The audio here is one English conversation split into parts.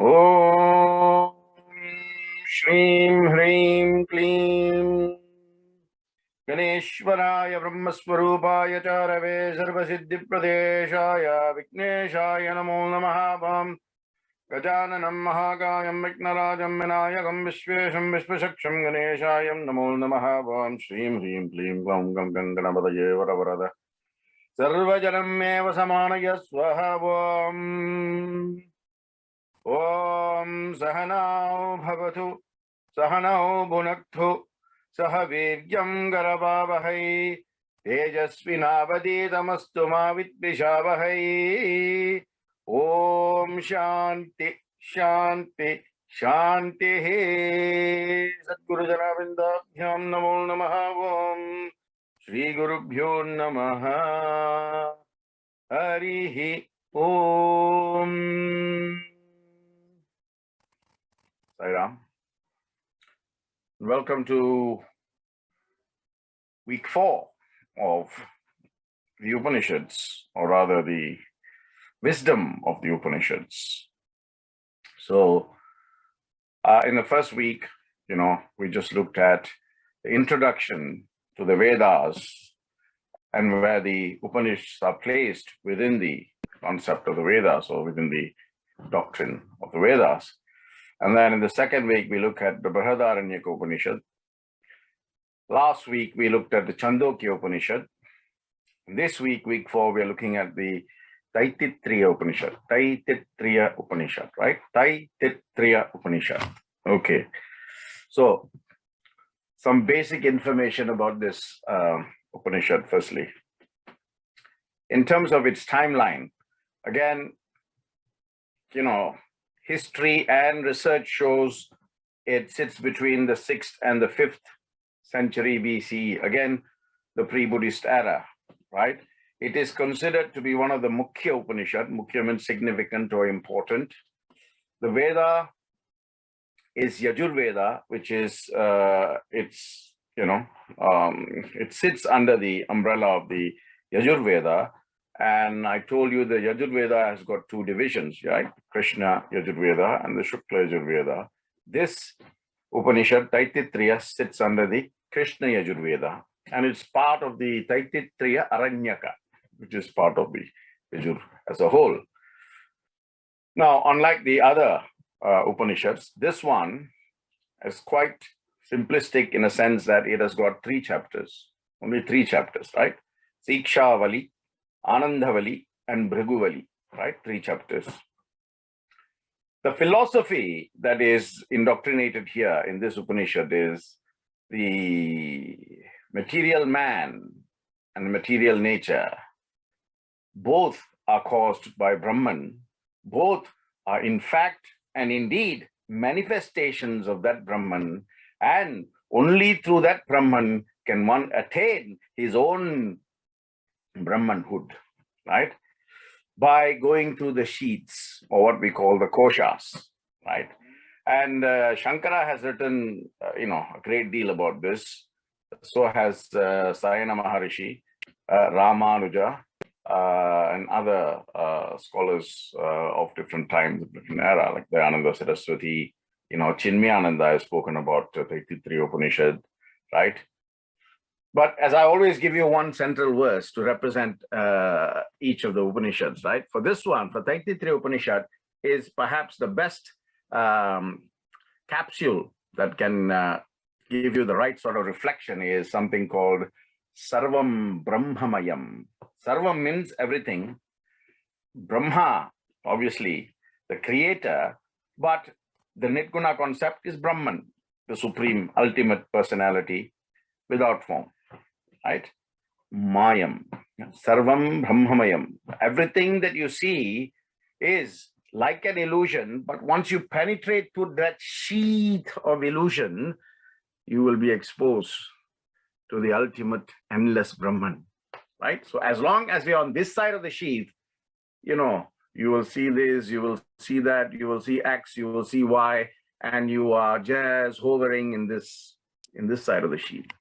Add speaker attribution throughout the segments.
Speaker 1: Om Shreem Hreem Kleem Ganeshwaraya Brahmaswarupaya Charave Sarvasiddhi Pradeshaya Vikneshaya Namo Namaha Gajananam Mahakayam Viknarajam Vinayakam Vishvesham Vishvashaksham Ganeshayam Namo Namaha Shreem Hreem Kleem Glam Gam Ganganapadaye Varavarada Sarvajanam Eva Samanaya Swaha Om Sahanao Bhavatu Sahanao Bhunaktu Sahaviryam Garavavahai Tejasvinavaditamastu ma Vidvishavahai Om Shanti Shanti Shanti Sadguru Janavindabhyam Namo Namaha Om Shri Gurubhyo Namaha Harihi Om. Sai Ram. Welcome to week 4 of the Upanishads, or rather the wisdom of the Upanishads. So, in the first week, we just looked at the introduction to the Vedas and where the Upanishads are placed within the concept of the Vedas or within the doctrine of the Vedas. And then in the second week, we look at the Brihadaranyaka Upanishad. Last week, we looked at the Chandogya Upanishad. This week, week 4, we are looking at the Taittiriya Upanishad. Taittiriya Upanishad, right? Taittiriya Upanishad. Okay. So, some basic information about this Upanishad, firstly. In terms of its timeline, again, history and research shows it sits between the 6th and the 5th century BCE, again, the pre-Buddhist era, right? It is considered to be one of the Mukhya Upanishad. Mukhya means significant or important. The Veda is Yajur-veda, which is, it sits under the umbrella of the Yajur-veda. And I told you the Yajur-veda has got two divisions, right? Krishna Yajur-veda and the Shukla Yajur-veda. This Upanishad, Taittiriya, sits under the Krishna Yajur-veda. And it's part of the Taittiriya Aranyaka, which is part of the Yajur as a whole. Now, unlike the other Upanishads, this one is quite simplistic in a sense that it has got 3 chapters, only 3 chapters, right? Sikshavali, Anandavali and Bhriguvali, right? 3 chapters. The philosophy that is indoctrinated here in this Upanishad is the material man and material nature. Both are caused by Brahman. Both are in fact and indeed manifestations of that Brahman, and only through that Brahman can one attain his own Brahmanhood, right? By going through the sheaths, or what we call the koshas, right? And Shankara has written, a great deal about this. So has Sayana Maharishi, Ramanuja, and other scholars of different times, different era, like Dayananda Saraswati, Chinmayananda has spoken about Taittiriya Upanishad, right? But as I always give you one central verse to represent each of the Upanishads, right? For this one, for Taittiriya Upanishad, is perhaps the best capsule that can give you the right sort of reflection is something called Sarvam Brahmamayam. Sarvam means everything. Brahma, obviously, the creator, but the Nirguna concept is Brahman, the supreme, ultimate personality without form. Right? Mayam, Sarvam Brahmamayam. Everything that you see is like an illusion, but once you penetrate through that sheath of illusion, you will be exposed to the ultimate endless Brahman. Right? So as long as we are on this side of the sheath, you will see this, you will see that, you will see X, you will see Y, and you are just hovering in this side of the sheath.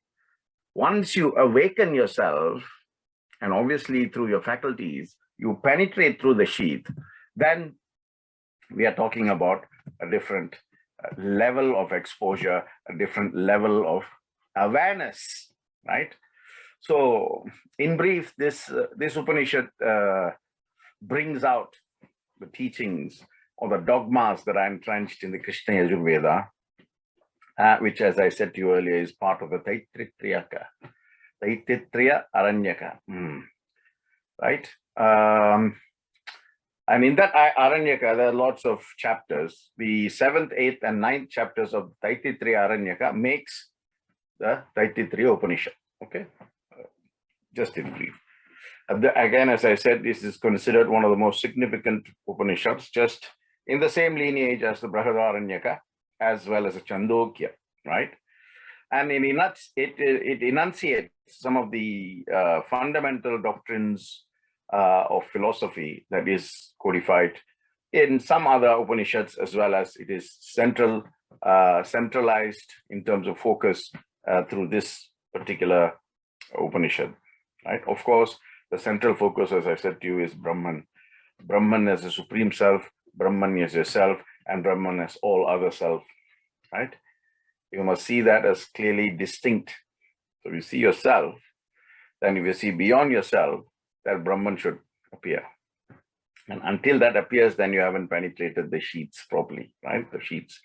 Speaker 1: Once you awaken yourself, and obviously through your faculties, you penetrate through the sheath, then we are talking about a different level of exposure, a different level of awareness, right? So, in brief, this Upanishad brings out the teachings or the dogmas that are entrenched in the Krishna Yajur-veda, which, as I said to you earlier, is part of the Taittiriya Aranyaka, right? And in that Aranyaka, there are lots of chapters. The 7th, 8th, and 9th chapters of Taittiriya Aranyaka makes the Taittiriya Upanishad. Okay, just in brief. Again, as I said, this is considered one of the most significant Upanishads, just in the same lineage as the Brihadaranyaka, as well as the Chandogya, right? And it enunciates some of the fundamental doctrines of philosophy that is codified in some other Upanishads, as well as it is centralized in terms of focus through this particular Upanishad, right? Of course, the central focus, as I said to you, is Brahman. Brahman as a supreme self, Brahman as yourself, and Brahman as all other self, right? You must see that as clearly distinct. So if you see yourself, then if you see beyond yourself, that Brahman should appear. And until that appears, then you haven't penetrated the sheets properly, right? The sheets.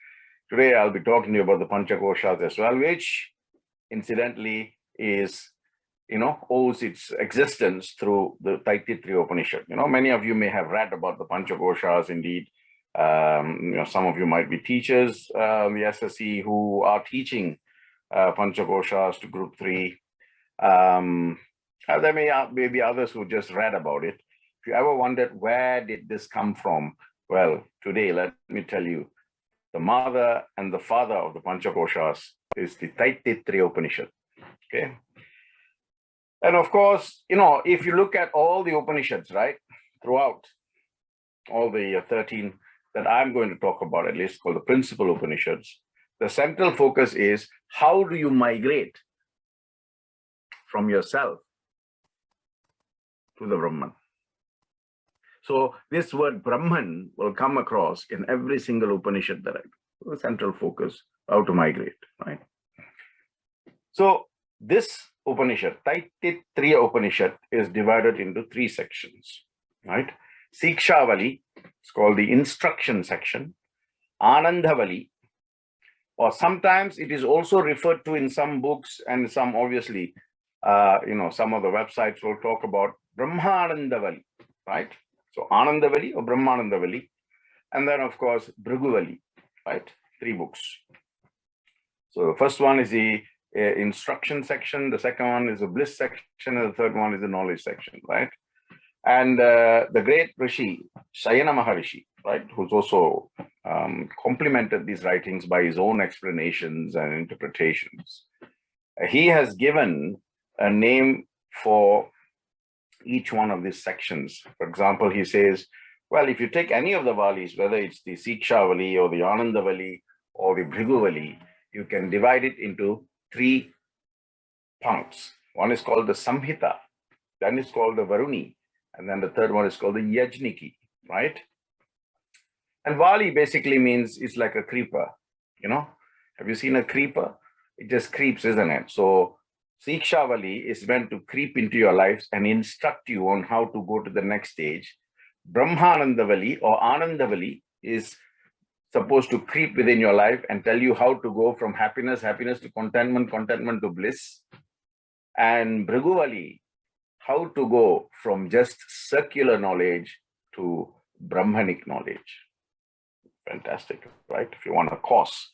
Speaker 1: Today, I'll be talking to you about the Panchakoshas as well, which incidentally is, owes its existence through the Taittiriya Upanishad. Many of you may have read about the Panchakoshas indeed. Some of you might be teachers, the SSC, who are teaching Panchakoshas to group 3. There may be others who just read about it. If you ever wondered, where did this come from? Well, today, let me tell you, the mother and the father of the Panchakoshas is the Taittiriya Upanishad. Okay. And of course, if you look at all the Upanishads, right, throughout all the 13 that I'm going to talk about, at least called the principal Upanishads, the central focus is how do you migrate from yourself to the Brahman. So this word Brahman will come across in every single Upanishad that I do. The central focus, how to migrate, right? So this Upanishad, Taittiriya Upanishad, is divided into 3 sections, right? Sikshavali, it's called the instruction section. Anandavali, or sometimes it is also referred to in some books, and some obviously, some of the websites will talk about Brahmanandavali, right? So Anandavali or Brahmanandavali, and then of course Bhriguvali, right? 3 books. So the first one is the instruction section, the second one is the bliss section, and the third one is the knowledge section, right? And the great Rishi, Sayana Maharishi, right, who's also complemented these writings by his own explanations and interpretations. He has given a name for each one of these sections. For example, he says, well, if you take any of the Valis, whether it's the Sikshavali or the Anandavali or the Bhriguvali, you can divide it into 3 parts. One is called the Samhita, then it's called the Varuni, and then the third one is called the Yajniki, right? And Vali basically means it's like a creeper, Have you seen a creeper? It just creeps, isn't it? So Sikshavali is meant to creep into your lives and instruct you on how to go to the next stage. Brahmanandavali or Anandavali is supposed to creep within your life and tell you how to go from happiness to contentment to bliss. And Bhriguvali, how to go from just circular knowledge to Brahmanic knowledge. Fantastic, right? If you want a course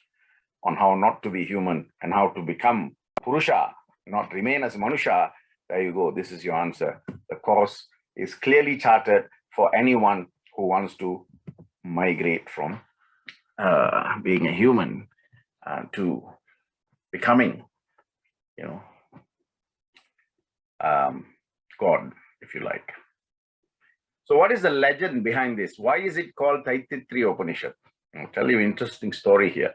Speaker 1: on how not to be human and how to become Purusha, not remain as Manusha, there you go. This is your answer. The course is clearly charted for anyone who wants to migrate from being a human to becoming, God, if you like. So what is the legend behind this? Why is it called Taittiriya Upanishad? I'll tell you an interesting story here,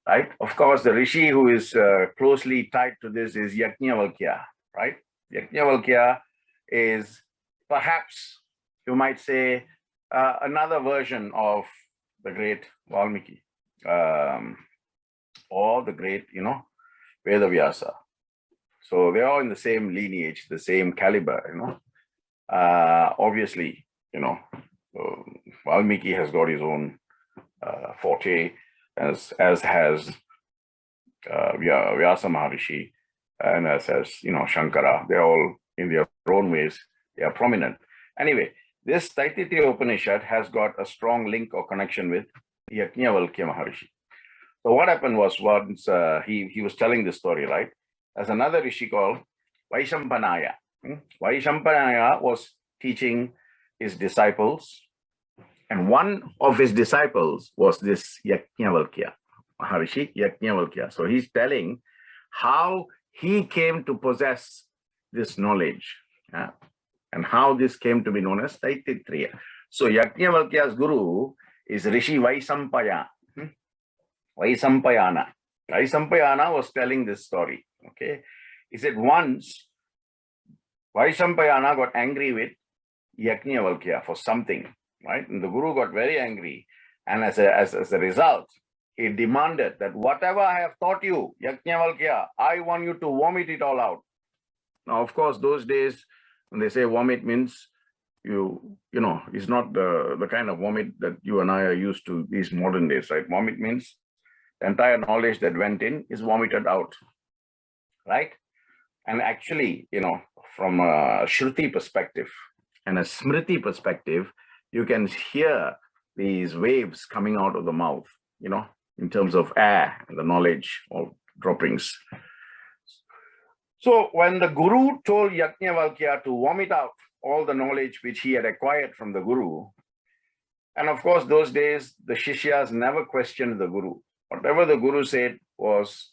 Speaker 1: right? Of course, the Rishi who is closely tied to this is Yajnavalkya, right? Yajnavalkya is perhaps, you might say, another version of the great Valmiki, or the great, Veda Vyasa. So they're all in the same lineage, the same caliber, obviously, Valmiki has got his own forte, as has Vyasa Maharishi, and as Shankara. They're all in their own ways, they are prominent. Anyway, this Taittiriya Upanishad has got a strong link or connection with Yajnavalkya Maharishi. So what happened was, once he was telling this story, right? There's another rishi called Vaishampanaya. Vaishampanaya was teaching his disciples, and one of his disciples was this Yajnavalkya Maharishi, Yajnavalkya. So he's telling how he came to possess this knowledge, and how this came to be known as Taittiriya. So Yajnavalkya's guru is Rishi Vaisampaya. Vaisampayana. Vaisampayana was telling this story. Okay, he said once Vaisampayana got angry with Yajnavalkya for something, right? And the guru got very angry, and as a result, he demanded that whatever I have taught you, Yajnavalkya, I want you to vomit it all out. Now, of course, those days when they say vomit means it's not the kind of vomit that you and I are used to these modern days, right? Vomit means the entire knowledge that went in is vomited out, right? And actually, from a Shruti perspective and a Smriti perspective, you can hear these waves coming out of the mouth, in terms of air and the knowledge or droppings. So when the guru told Yajnavalkya to vomit out all the knowledge which he had acquired from the guru, and of course, those days, the Shishyas never questioned the guru. Whatever the guru said was,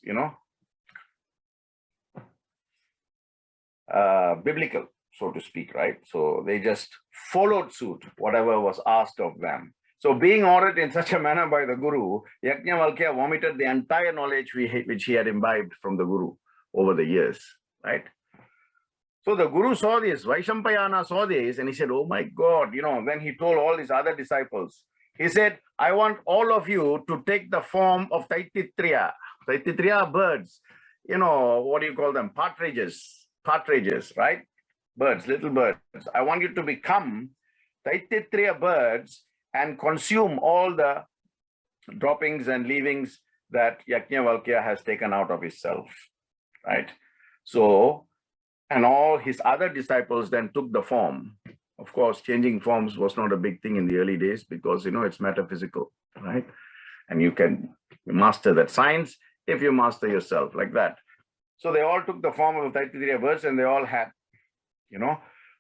Speaker 1: biblical, so to speak, right? So they just followed suit, whatever was asked of them. So being ordered in such a manner by the guru, Yajnavalkya vomited the entire knowledge which he had imbibed from the guru over the years, right? So the guru saw this, Vaishampayana saw this, and he said, oh my God, when he told all his other disciples, he said, I want all of you to take the form of Taittiriya. Taittiriya are birds, what do you call them? Partridges, right? Birds, little birds. I want you to become Taittiriya birds and consume all the droppings and leavings that Yajnavalkya has taken out of himself, right? So, and all his other disciples then took the form. Of course, changing forms was not a big thing in the early days because, it's metaphysical, right? And you can master that science if you master yourself, like that. So they all took the form of the Taittiriya birds, and they all had,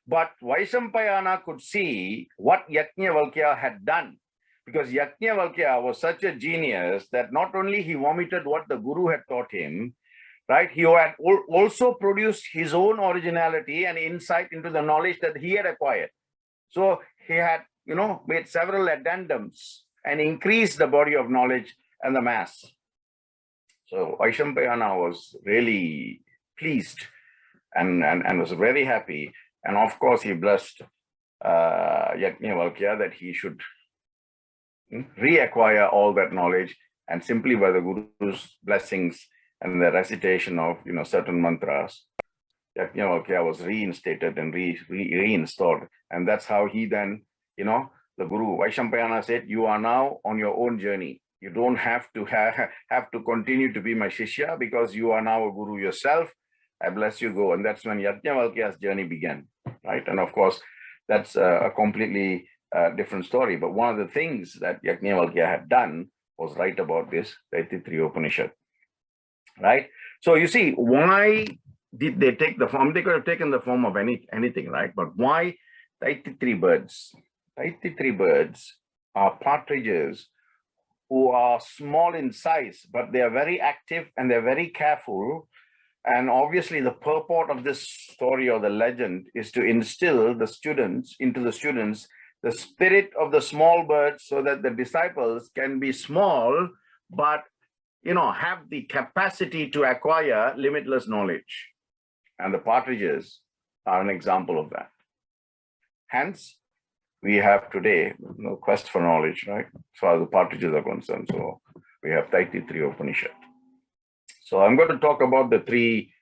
Speaker 1: But Vaishampayana could see what Yajnavalkya had done, because Yajnavalkya was such a genius that not only he vomited what the guru had taught him, right? He had also produced his own originality and insight into the knowledge that he had acquired. So he had, made several addendums and increased the body of knowledge and the mass. So Vaishampayana was really pleased and was very happy. And of course, he blessed Yajnavalkya that he should reacquire all that knowledge, and simply by the Guru's blessings and the recitation of certain mantras, Yajnavalkya was reinstated and reinstalled. And that's how he then, the Guru, Vaishampayana said, you are now on your own journey. You don't have to continue to be my Shishya, because you are now a Guru yourself. I bless you, go. And that's when Yajnavalkya's journey began, right? And of course, that's a completely different story. But one of the things that Yajnavalkya had done was write about this Taittiriya Upanishad, right? So you see, why did they take the form? They could have taken the form of anything, right? But why Taittiriya birds? Taittiriya birds are partridges who are small in size, but they are very active and they're very careful. And obviously the purport of this story or the legend is to instill the students the spirit of the small birds, so that the disciples can be small, but have the capacity to acquire limitless knowledge. And the partridges are an example of that. Hence, we have today, quest for knowledge, right? So as the partridges are concerned. So we have Taittiriya Upanishad. So I'm going to talk about the three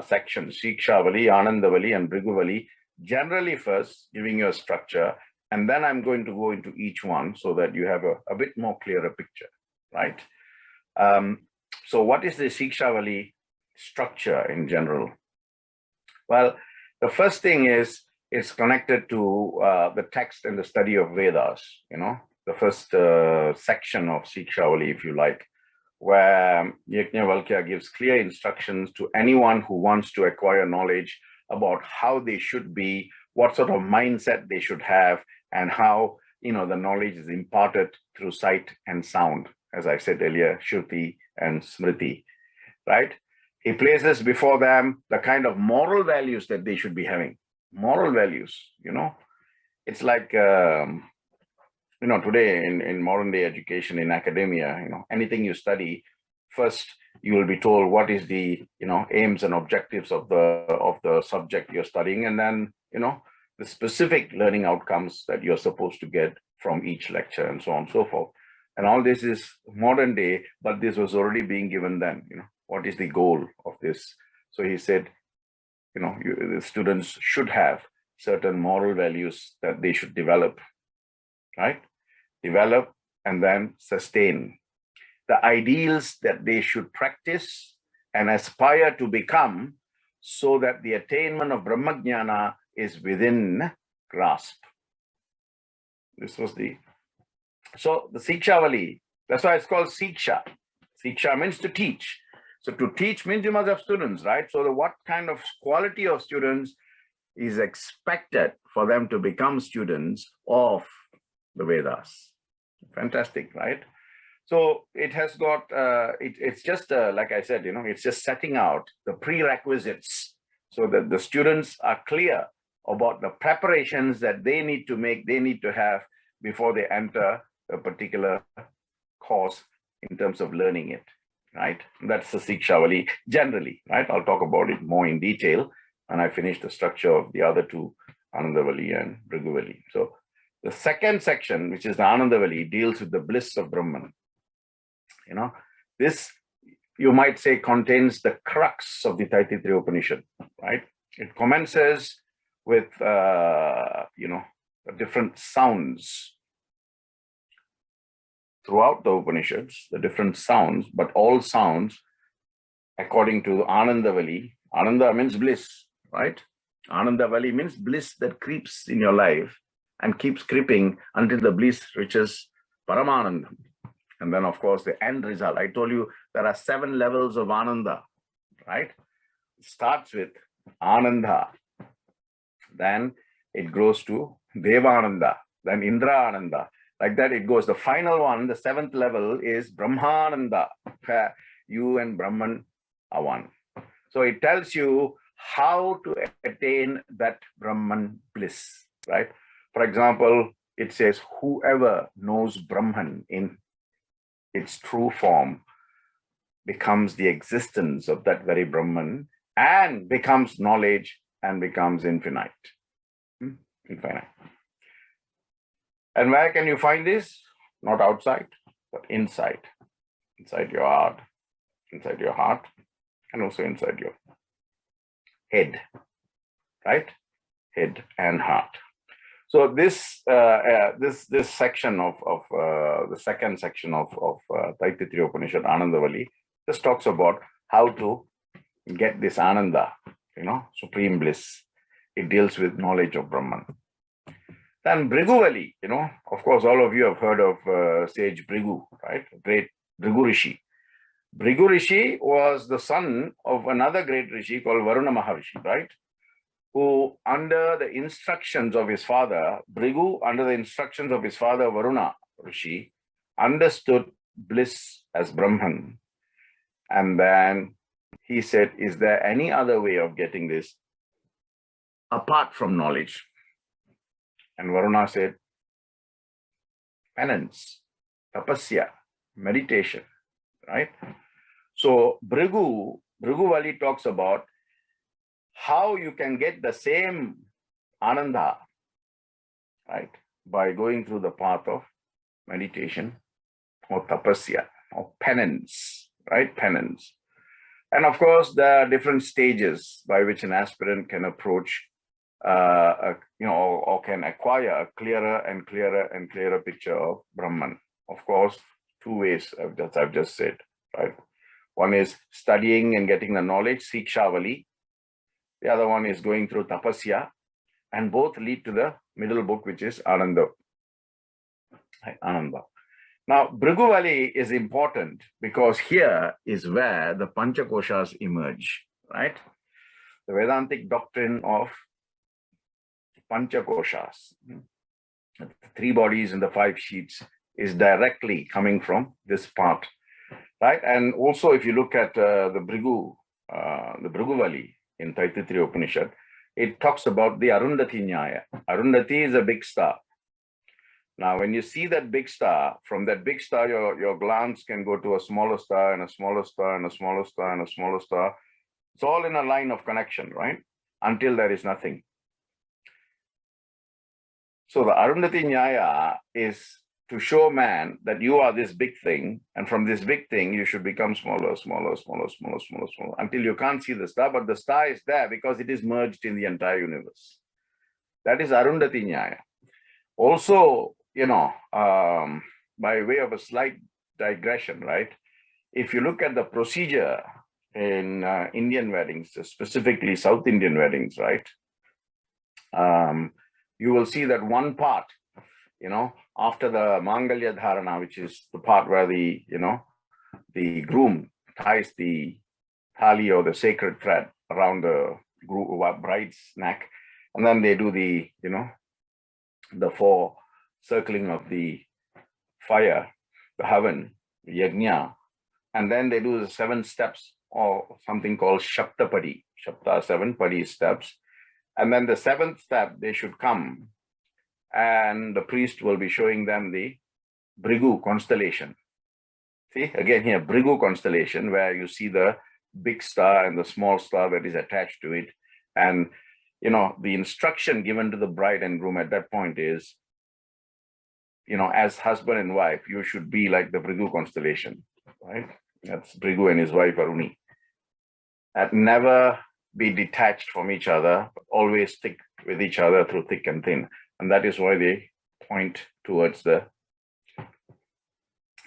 Speaker 1: sections, Shikshavali, Anandavali, and Bhriguvali, generally first, giving you a structure, and then I'm going to go into each one so that you have a bit more clearer picture, right? So what is the Shikshavali structure in general? Well, the first thing is it's connected to the text and the study of Vedas, the first section of Shikshavali, if you like, where Yajnavalkya gives clear instructions to anyone who wants to acquire knowledge about how they should be, what sort of mindset they should have, and how the knowledge is imparted through sight and sound, as I said earlier, Shruti and Smriti, right? He places before them the kind of moral values that they should be having. Moral values, it's like today in modern day education, in academia, anything you study, first you will be told what is the aims and objectives of the subject you're studying, and then the specific learning outcomes that you're supposed to get from each lecture, and so on and so forth. And all this is modern day, but this was already being given then. What is the goal of this? So he said, the students should have certain moral values that they should develop, right? Develop and then sustain. The ideals that they should practice and aspire to become, so that the attainment of Brahmajnana is within grasp. So the Shikshavali, that's why it's called Siksha. Siksha means to teach. So to teach means you must have students, right? So what kind of quality of students is expected for them to become students of the Vedas? Fantastic, right? So it has got, it's just, like I said, it's just setting out the prerequisites so that the students are clear about the preparations that they need to make, they need to have before they enter a particular course in terms of learning it, right? That's the Shikshavali generally, right? I'll talk about it more in detail when I finish the structure of the other two, Anandavali and Bhriguvali. So the second section, which is the Anandavali, deals with the bliss of Brahman. This, you might say, contains the crux of the Taittiriya Upanishad, right? It commences with, different sounds throughout the Upanishads, the different sounds, but all sounds according to Anandavali. Ananda means bliss, right? Anandavali means bliss that creeps in your life and keeps creeping until the bliss reaches Paramanandam. And then, of course, the end result. I told you there are 7 levels of Ananda, right? It starts with Ananda. Then it grows to Devananda, then Indra Ananda. Like that it goes. The final one, the 7th level, is Brahmananda. You and Brahman are one. So it tells you how to attain that Brahman bliss, right? For example, it says, whoever knows Brahman in its true form becomes the existence of that very Brahman and becomes knowledge and becomes infinite. Infinite. And where can you find this? Not outside, but inside. Inside your heart, and also inside your head, right? Head and heart. So this this section of the second section of Taittiriya Upanishad, Anandavali, just talks about how to get this Ananda, supreme bliss. It deals with knowledge of Brahman. Then Bhriguvali, of course, all of you have heard of sage Bhrigu, right? Great Bhrigu Rishi. Bhrigu Rishi was the son of another great Rishi called Varuna Maharishi, right? Who, under the instructions of his father, Bhrigu, under the instructions of his father, Varuna Rishi, understood bliss as Brahman. And then he said, is there any other way of getting this apart from knowledge? And Varuna said, penance, tapasya, meditation, right? So Bhriguvali talks about how you can get the same Ananda right? By going through the path of meditation or tapasya or penance, right? Penance. And of course, there are different stages by which an aspirant can approach, or can acquire a clearer and clearer and clearer picture of Brahman. Of course, two ways I've just said, right? One is studying and getting the knowledge, Sikshavali. The other one is going through tapasya, and both lead to the middle book, which is Ananda. Now, Bhriguvali is important because here is where the Panchakoshas emerge, right? The Vedantic doctrine of Panchakoshas, the three bodies and the five sheets, is directly coming from this part, right? And also, if you look at the Bhriguvali in Taittiriya Upanishad, it talks about the Arundhati Nyaya. Arundhati is a big star. Now, when you see that big star, from that big star, your glance can go to a smaller star and a smaller star and a smaller star and a smaller star. It's all in a line of connection, right? Until there is nothing. So the Arundhati Nyaya is to show man that you are this big thing, and from this big thing, you should become smaller, smaller, smaller, smaller, smaller, smaller, until you can't see the star, but the star is there because it is merged in the entire universe. That is Arundhati Nyaya. Also, by way of a slight digression, right? If you look at the procedure in Indian weddings, specifically South Indian weddings, right? You will see that one part, after the Mangalya Dharana, which is the part where the groom ties the thali or the sacred thread around the bride's neck, and then they do the four circling of the fire, the havan, yajna, and then they do the 7 steps or something called Shaptapadi. Shapta 7, Padi steps. And then the 7th step, they should come and the priest will be showing them the Bhrigu constellation. See, again here, Bhrigu constellation, where you see the big star and the small star that is attached to it. And, the instruction given to the bride and groom at that point is, as husband and wife, you should be like the Bhrigu constellation, right? That's Bhrigu and his wife, Aruni. And never be detached from each other, but always stick with each other through thick and thin. And that is why they point towards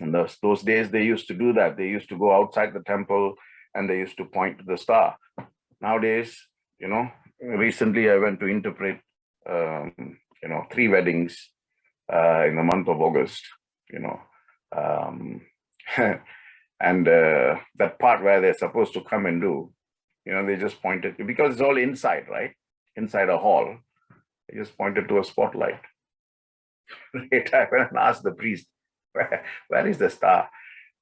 Speaker 1: in those days, they used to do that. They used to go outside the temple and they used to point to the star. Nowadays, recently I went to interpret, 3 weddings in the month of August, and that part where they're supposed to come and do, they just pointed to, because it's all inside, right? Inside a hall, they just pointed to a spotlight. Later, I went and asked the priest, where is the star?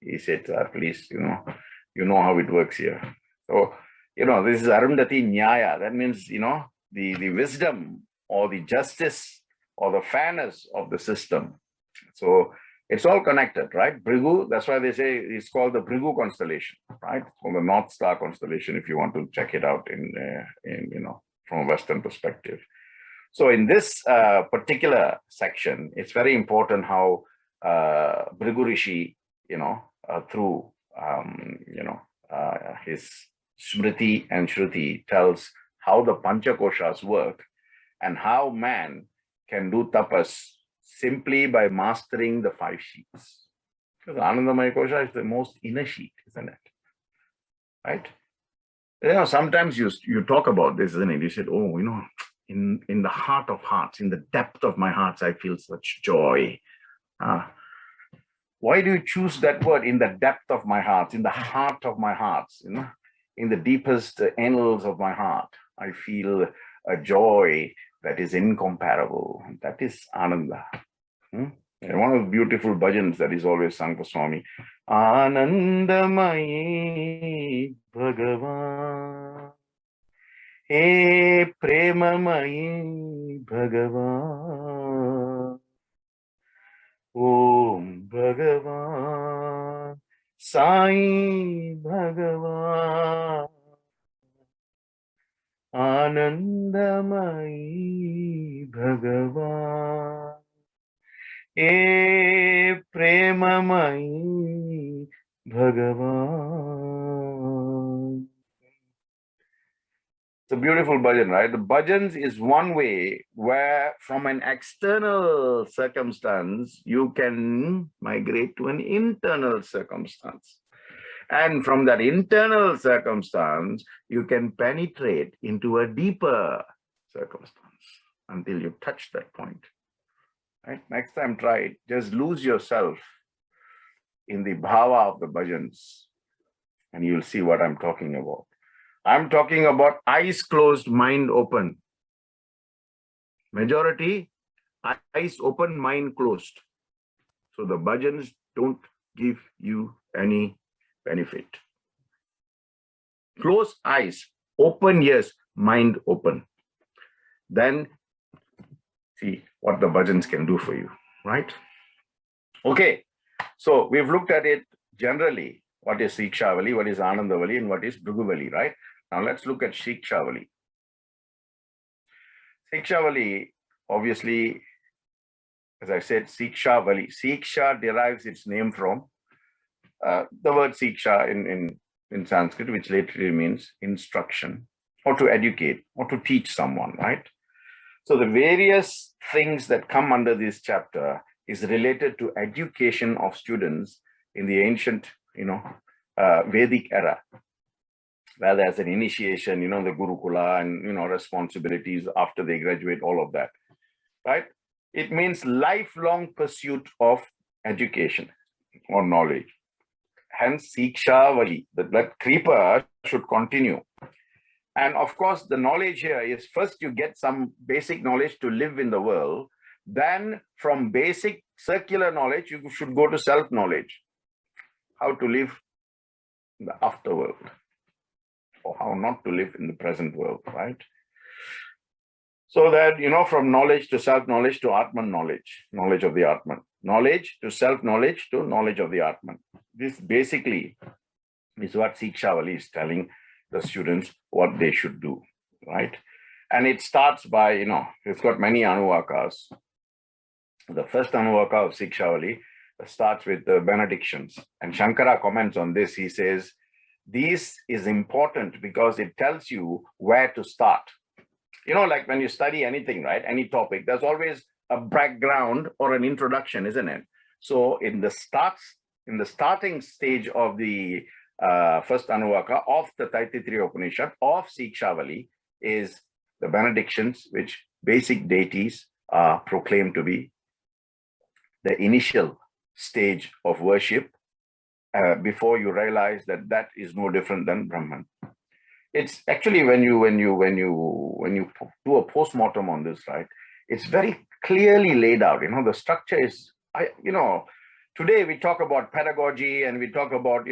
Speaker 1: He said, please, you know how it works here. So, this is Arundhati Nyaya. That means, the wisdom or the justice or the fairness of the system. So it's all connected, right? Bhrigu, that's why they say it's called the Bhrigu constellation, right? Or the North Star constellation, if you want to check it out in from a Western perspective. So in this particular section, it's very important how Bhrigu Rishi, through his Smriti and Shruti tells how the Panchakoshas work and how man can do tapas simply by mastering the 5 sheets. Because Anandamaya Kosha is the most inner sheet, isn't it? Right? Sometimes you talk about this, isn't it? You said, in the heart of hearts, in the depth of my hearts, I feel such joy. Why do you choose that word, in the depth of my hearts, in the heart of my hearts, in the deepest annals of my heart, I feel a joy that is incomparable. That is Ananda. And one of the beautiful bhajans that is always sung for Swami, Anandamayi Bhagavan, He Premamayi Bhagavan, Om Bhagavan, Sai Bhagavan, Anandamayi Bhagavan. Mai Bhagavan. It's a beautiful bhajan, right? The bhajans is one way where from an external circumstance, you can migrate to an internal circumstance. And from that internal circumstance, you can penetrate into a deeper circumstance until you touch that point. Right? Next time, try it. Just lose yourself in the bhava of the bhajans, and you'll see what I'm talking about. I'm talking about eyes closed, mind open. Majority, eyes open, mind closed. So the bhajans don't give you any benefit. Close eyes, open ears, mind open. Then see what the bhajans can do for you, right? Okay, so we've looked at it generally. What is Sikshavali, what is Anandavali, and what is Bhriguvali, right? Now let's look at Sikshavali. Sikshavali, obviously, as I said, Sikshavali. Siksha derives its name from the word Siksha in Sanskrit, which literally means instruction, or to educate, or to teach someone, right? So the various things that come under this chapter is related to education of students in the ancient, Vedic era, where there's an initiation, the Gurukula and, responsibilities after they graduate, all of that, right? It means lifelong pursuit of education or knowledge. Hence, Sikshavali, that creeper should continue. And of course, the knowledge here is first you get some basic knowledge to live in the world. Then from basic circular knowledge, you should go to self-knowledge, how to live in the afterworld, or how not to live in the present world, right? So that, from knowledge to self-knowledge to Atman knowledge, knowledge of the Atman. Knowledge to self-knowledge to knowledge of the Atman. This basically is what Sikshavali is telling the students what they should do, right? And it starts by, it's got many anuvakas. The first anuvaka of Sikshavali starts with the benedictions. And Shankara comments on this. He says, this is important because it tells you where to start. Like when you study anything, right? Any topic, there's always a background or an introduction, isn't it? So in the starting stage of the first anuvaka of the Taittiriya Upanishad of Sikshavali is the benedictions, which basic deities are proclaimed to be the initial stage of worship before you realize that that is no different than Brahman. It's actually when you do a post-mortem on this, right? It's very clearly laid out. The structure is, today we talk about pedagogy and we talk about,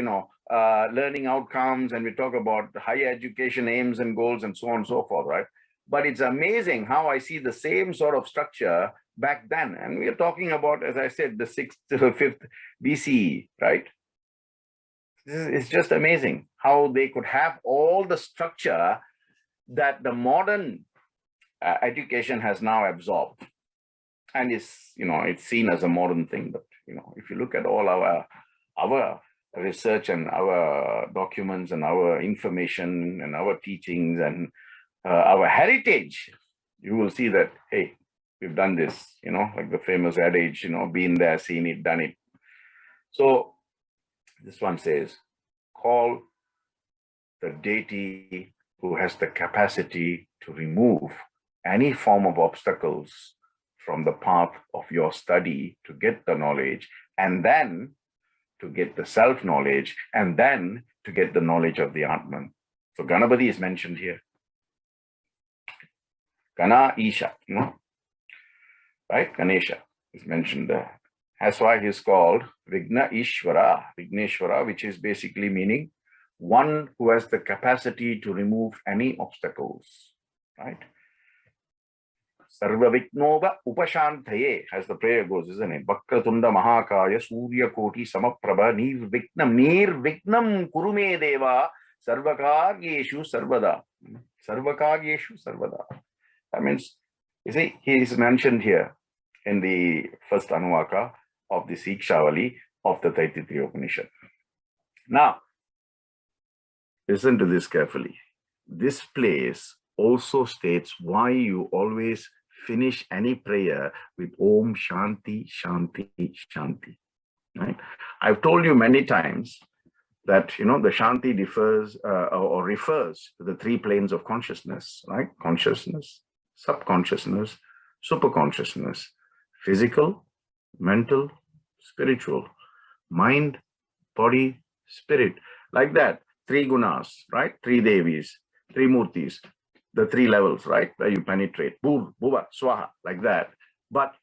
Speaker 1: learning outcomes and we talk about higher education aims and goals and so on and so forth, right? But it's amazing how I see the same sort of structure back then. And we are talking about, as I said, the 6th to 5th BCE, right? It's just amazing how they could have all the structure that the modern education has now absorbed. And it's seen as a modern thing. But, if you look at all our research and our documents and our information and our teachings and our heritage, you will see that, hey, we've done this, like the famous adage, been there, seen it, done it. So this one says, call the deity who has the capacity to remove any form of obstacles from the path of your study to get the knowledge, and then to get the self-knowledge, and then to get the knowledge of the Atman. So Ganapati is mentioned here. Gana Isha, right? Ganesha is mentioned there. That's why he's called Vigneshwara, which is basically meaning one who has the capacity to remove any obstacles, right? Sarva Viknova Upashanthaye, as the prayer goes, isn't it? Vakratunda Mahakaya Surya Koti Samaprabha Nirvignam Kurume Deva Sarvakaryeshu Sarvada. Sarvakaryeshu Sarvada. That means, you see, he is mentioned here in the first Anuvaka of the Sikshavali of the Taittiriya Upanishad. Now, listen to this carefully. This place also states why you always finish any prayer with Om Shanti, Shanti, Shanti. Right? I've told you many times that the Shanti differs or refers to the three planes of consciousness, right? Consciousness, subconsciousness, superconsciousness, physical, mental, spiritual, mind, body, spirit, like that. Three gunas, right? Three devis, three murtis, the three levels, right? Where you penetrate, Bhur, Bhuva, Swaha, like that. But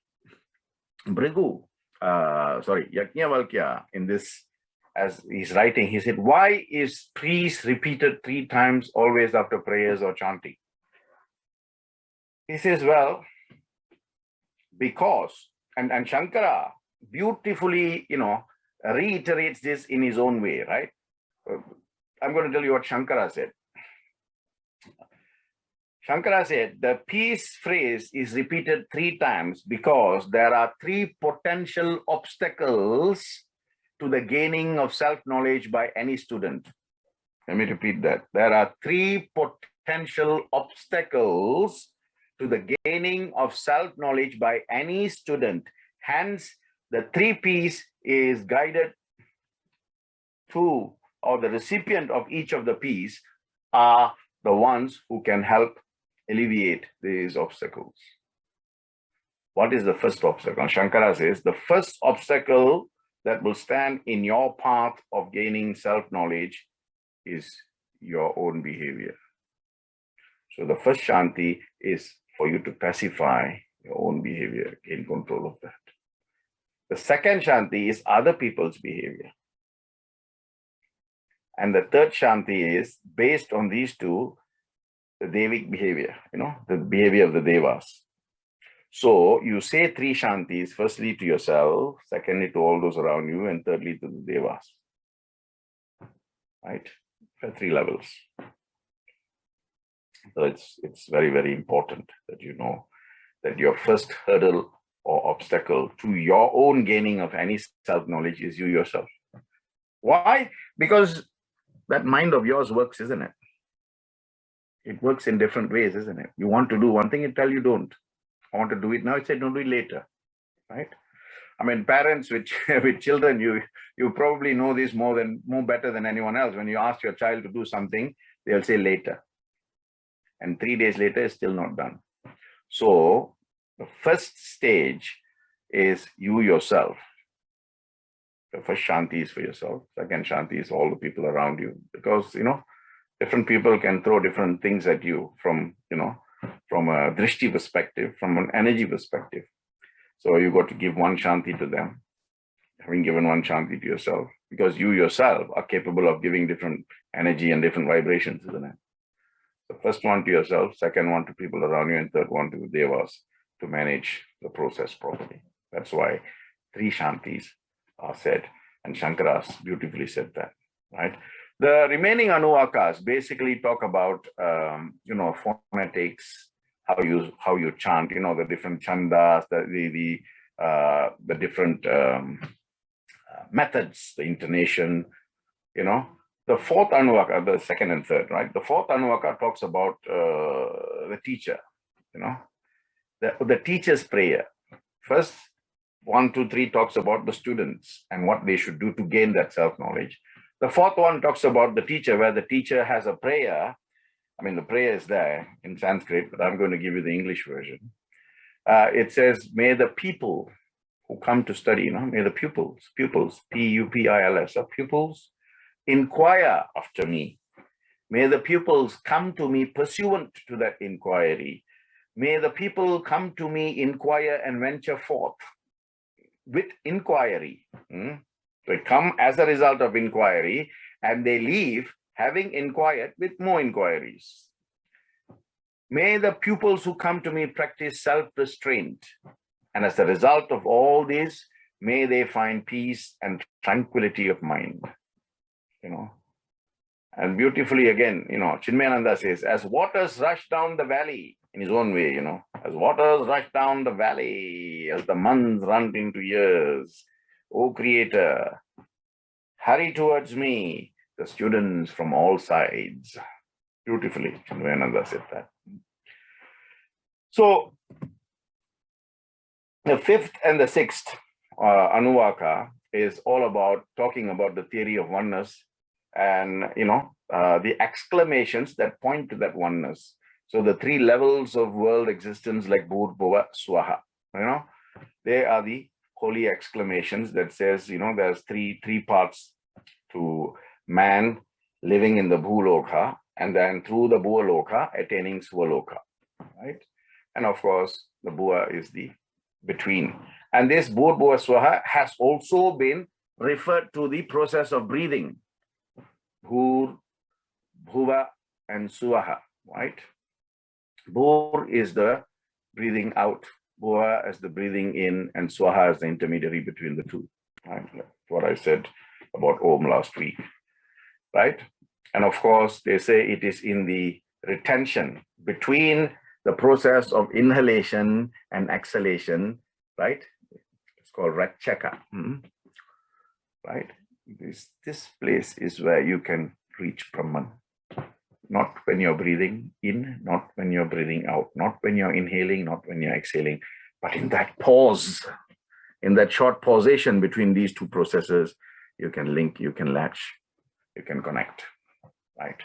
Speaker 1: Yajnavalkya, in this, as he's writing, he said, why is peace repeated three times always after prayers or chanting? He says, well, because, and Shankara beautifully, reiterates this in his own way, right? I'm going to tell you what Shankara said. Shankara said, the peace phrase is repeated three times because there are three potential obstacles to the gaining of self-knowledge by any student. Let me repeat that. There are three potential obstacles to the gaining of self-knowledge by any student. Hence, the three P's is guided to, or the recipient of each of the P's are the ones who can help alleviate these obstacles. What is the first obstacle? Shankara says, the first obstacle that will stand in your path of gaining self-knowledge is your own behavior. So the first Shanti is for you to pacify your own behavior, gain control of that. The second Shanti is other people's behavior. And the third Shanti is based on these two, the Devic behavior, the behavior of the Devas. So you say three Shantis, firstly to yourself, secondly to all those around you, and thirdly to the Devas. Right? At three levels. So it's very, very important that you know that your first hurdle or obstacle to your own gaining of any self-knowledge is you yourself. Why? Because that mind of yours works, isn't it? It works in different ways, isn't it? You want to do one thing, it tells you don't. I want to do it now, it said don't do it later, right? I mean, parents with children, you probably know this more better than anyone else. When you ask your child to do something, they'll say later. And 3 days later, it's still not done. So the first stage is you yourself. The first Shanti is for yourself. Second Shanti is all the people around you. Because, different people can throw different things at you from a drishti perspective, from an energy perspective. So you got to give one Shanti to them, having given one Shanti to yourself, because you yourself are capable of giving different energy and different vibrations, isn't it? The first one to yourself, second one to people around you, and third one to the Devas to manage the process properly. That's why three Shantis are said, and Shankara's beautifully said that, right? The remaining Anuvakas basically talk about, phonetics, how you chant, the different chandas, the different methods, the intonation, The fourth Anuvaka, the second and third, right? The fourth Anuvaka talks about the teacher, the teacher's prayer. First, 1, 2, 3 talks about the students and what they should do to gain that self-knowledge. The fourth one talks about the teacher, where the teacher has a prayer. I mean, the prayer is there in Sanskrit, but I'm going to give you the English version. It says, may the people who come to study, may the pupils, P-U-P-I-L-S, pupils, inquire after me. May the pupils come to me pursuant to that inquiry. May the people come to me, inquire and venture forth with inquiry. They come as a result of inquiry, and they leave having inquired with more inquiries. May the pupils who come to me practice self-restraint. And as a result of all this, may they find peace and tranquility of mind. And beautifully again, Chinmayananda says, as waters rush down the valley, in his own way, as waters rush down the valley, as the months run into years, O Creator, hurry towards me, the students from all sides. Beautifully, Chinmayananda said that. So, the fifth and the sixth Anuvaka is all about talking about the theory of oneness and, the exclamations that point to that oneness. So the three levels of world existence like Bhur, Bhuva, Swaha, they are the holy exclamations that says, there's three parts to man living in the Bhuloka, and then through the Bhuloka attaining Swaloka, right? And of course, the Bhuva is the between. And this Bhur, Bhuva, Swaha has also been referred to the process of breathing. Bhur, Bhuva, and Swaha, right? Bhur is the breathing out, Bhuva is the breathing in, and Swaha is the intermediary between the two. Right? That's what I said about Om last week, right? And of course, they say it is in the retention between the process of inhalation and exhalation, right? It's called Ratchaka, right? This place is where you can reach Brahman. Not when you're breathing in, not when you're breathing out, not when you're inhaling, not when you're exhaling, but in that pause, in that short pausation between these two processes, you can link, you can latch, you can connect, right?